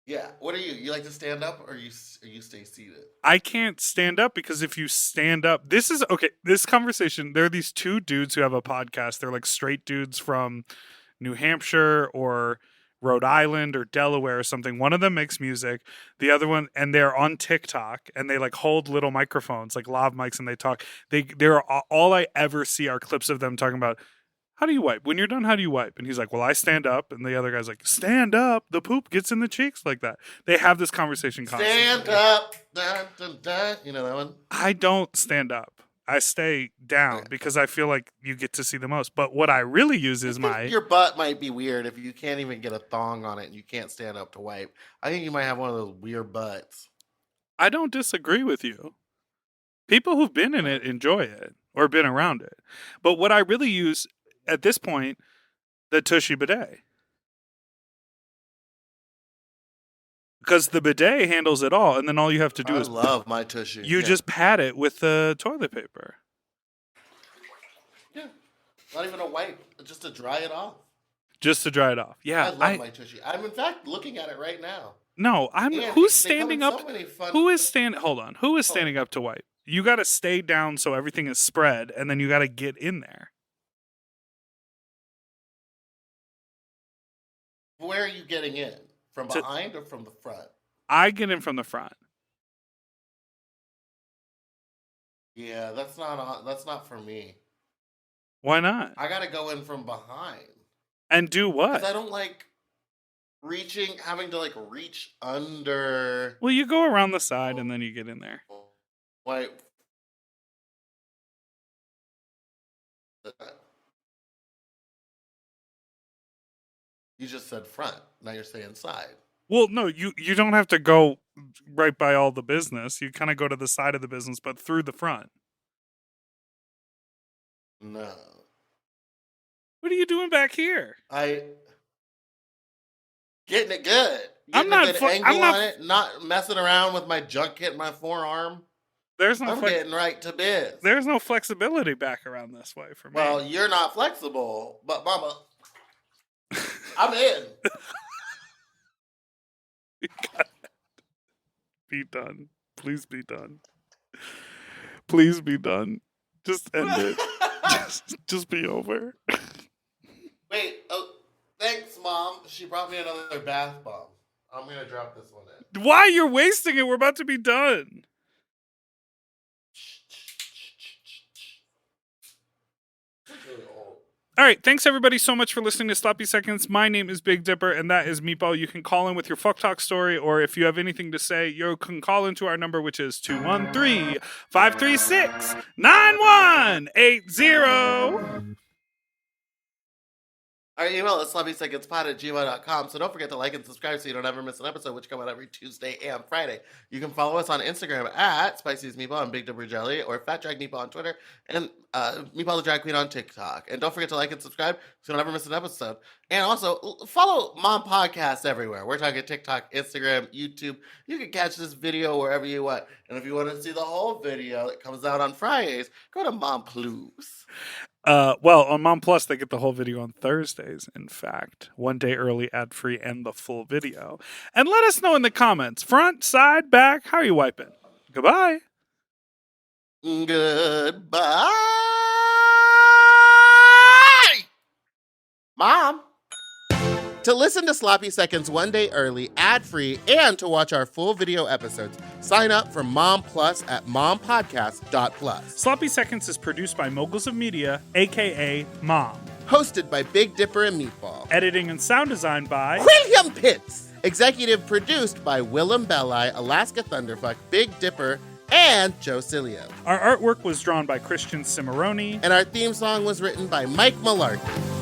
[SPEAKER 2] Yeah. What are you? You like to stand up or you stay seated?
[SPEAKER 1] I can't stand up because if you stand up, this is okay. This conversation, there are these 2 dudes who have a podcast. They're like straight dudes from New Hampshire or Rhode Island or Delaware or something. One of them makes music, the other one, and they're on TikTok and they like hold little microphones, like lav mics, and they talk. They're all I ever see are clips of them talking about, how do you wipe? When you're done, how do you wipe? And he's like, well, I stand up. And the other guy's like, stand up. The poop gets in the cheeks like that. They have this conversation constantly.
[SPEAKER 2] Stand up. Dun, dun, dun. You know that one?
[SPEAKER 1] I don't stand up. I stay down because I feel like you get to see the most. But what I really use is my.
[SPEAKER 2] Your butt might be weird if you can't even get a thong on it and you can't stand up to wipe. I think you might have one of those weird butts.
[SPEAKER 1] I don't disagree with you. People who've been in it enjoy it or been around it. But what I really use at this point, the Tushy bidet. Because the bidet handles it all, and then all you have to do
[SPEAKER 2] I
[SPEAKER 1] is
[SPEAKER 2] love my Tushy.
[SPEAKER 1] you just pat it with the toilet paper.
[SPEAKER 2] Yeah. Not even a wipe, just to dry it off.
[SPEAKER 1] Just to dry it off. Yeah.
[SPEAKER 2] I love my Tushy. I'm in fact looking at it right now.
[SPEAKER 1] No,
[SPEAKER 2] And
[SPEAKER 1] who's
[SPEAKER 2] they come
[SPEAKER 1] standing
[SPEAKER 2] in
[SPEAKER 1] up?
[SPEAKER 2] so many fun-
[SPEAKER 1] Who is standing? Hold on. Who is standing up to wipe? You got to stay down so everything is spread, and then you got to get in there.
[SPEAKER 2] Where are you getting in? From behind or from the front?
[SPEAKER 1] I get in from the front.
[SPEAKER 2] Yeah, that's not for me.
[SPEAKER 1] Why not?
[SPEAKER 2] I gotta go in from behind.
[SPEAKER 1] And do what?
[SPEAKER 2] Because I don't like having to reach under.
[SPEAKER 1] Well, you go around the side and then you get in there.
[SPEAKER 2] Like, you just said front. Now you're saying side.
[SPEAKER 1] Well, no, you don't have to go right by all the business. You kind of go to the side of the business, but through the front.
[SPEAKER 2] No.
[SPEAKER 1] What are you doing back here?
[SPEAKER 2] Getting it good.
[SPEAKER 1] I'm not.
[SPEAKER 2] On it, not messing around with my junk hitting my forearm.
[SPEAKER 1] I'm
[SPEAKER 2] getting right to biz.
[SPEAKER 1] There's no flexibility back around this way for me.
[SPEAKER 2] Well, you're not flexible, but Mama, I'm in.
[SPEAKER 1] Be done. Please be done. Please be done. Just end it. just be over.
[SPEAKER 2] Wait. Oh, thanks, Mom. She brought me another bath bomb. I'm gonna drop this one in.
[SPEAKER 1] Why? You're wasting it. We're about to be done. All right, thanks everybody so much for listening to Sloppy Seconds. My name is Big Dipper, and that is Meatball. You can call in with your fuck talk story, or if you have anything to say, you can call into our number, which is 213-536-9180.
[SPEAKER 2] Our email is sloppysecondspot@gmail.com, so don't forget to like and subscribe so you don't ever miss an episode, which come out every Tuesday and Friday. You can follow us on Instagram at Spicy's Meatball and Big Dipper Jelly, or Fat Drag Meatball on Twitter, and Meatball the Drag Queen on TikTok. And don't forget to like and subscribe so you don't ever miss an episode. And also, follow Mom Podcast everywhere. We're talking TikTok, Instagram, YouTube. You can catch this video wherever you want. And if you want to see the whole video that comes out on Fridays, go to Mom Plus.
[SPEAKER 1] Well, on Mom Plus, they get the whole video on Thursdays, in fact. 1 day early, ad-free, and the full video. And let us know in the comments. Front, side, back, how are you wiping? Goodbye.
[SPEAKER 2] Goodbye. Mom. To listen to Sloppy Seconds 1 day early, ad-free, and to watch our full video episodes, sign up for Mom Plus at mompodcast.plus.
[SPEAKER 1] Sloppy Seconds is produced by Moguls of Media, a.k.a. Mom.
[SPEAKER 2] Hosted by Big Dipper and Meatball.
[SPEAKER 1] Editing and sound design by
[SPEAKER 2] William Pitts. Executive produced by Willem Belli, Alaska Thunderfuck, Big Dipper, and Joe Cilio.
[SPEAKER 1] Our artwork was drawn by Christian Cimarroni.
[SPEAKER 2] And our theme song was written by Mike Malarkey.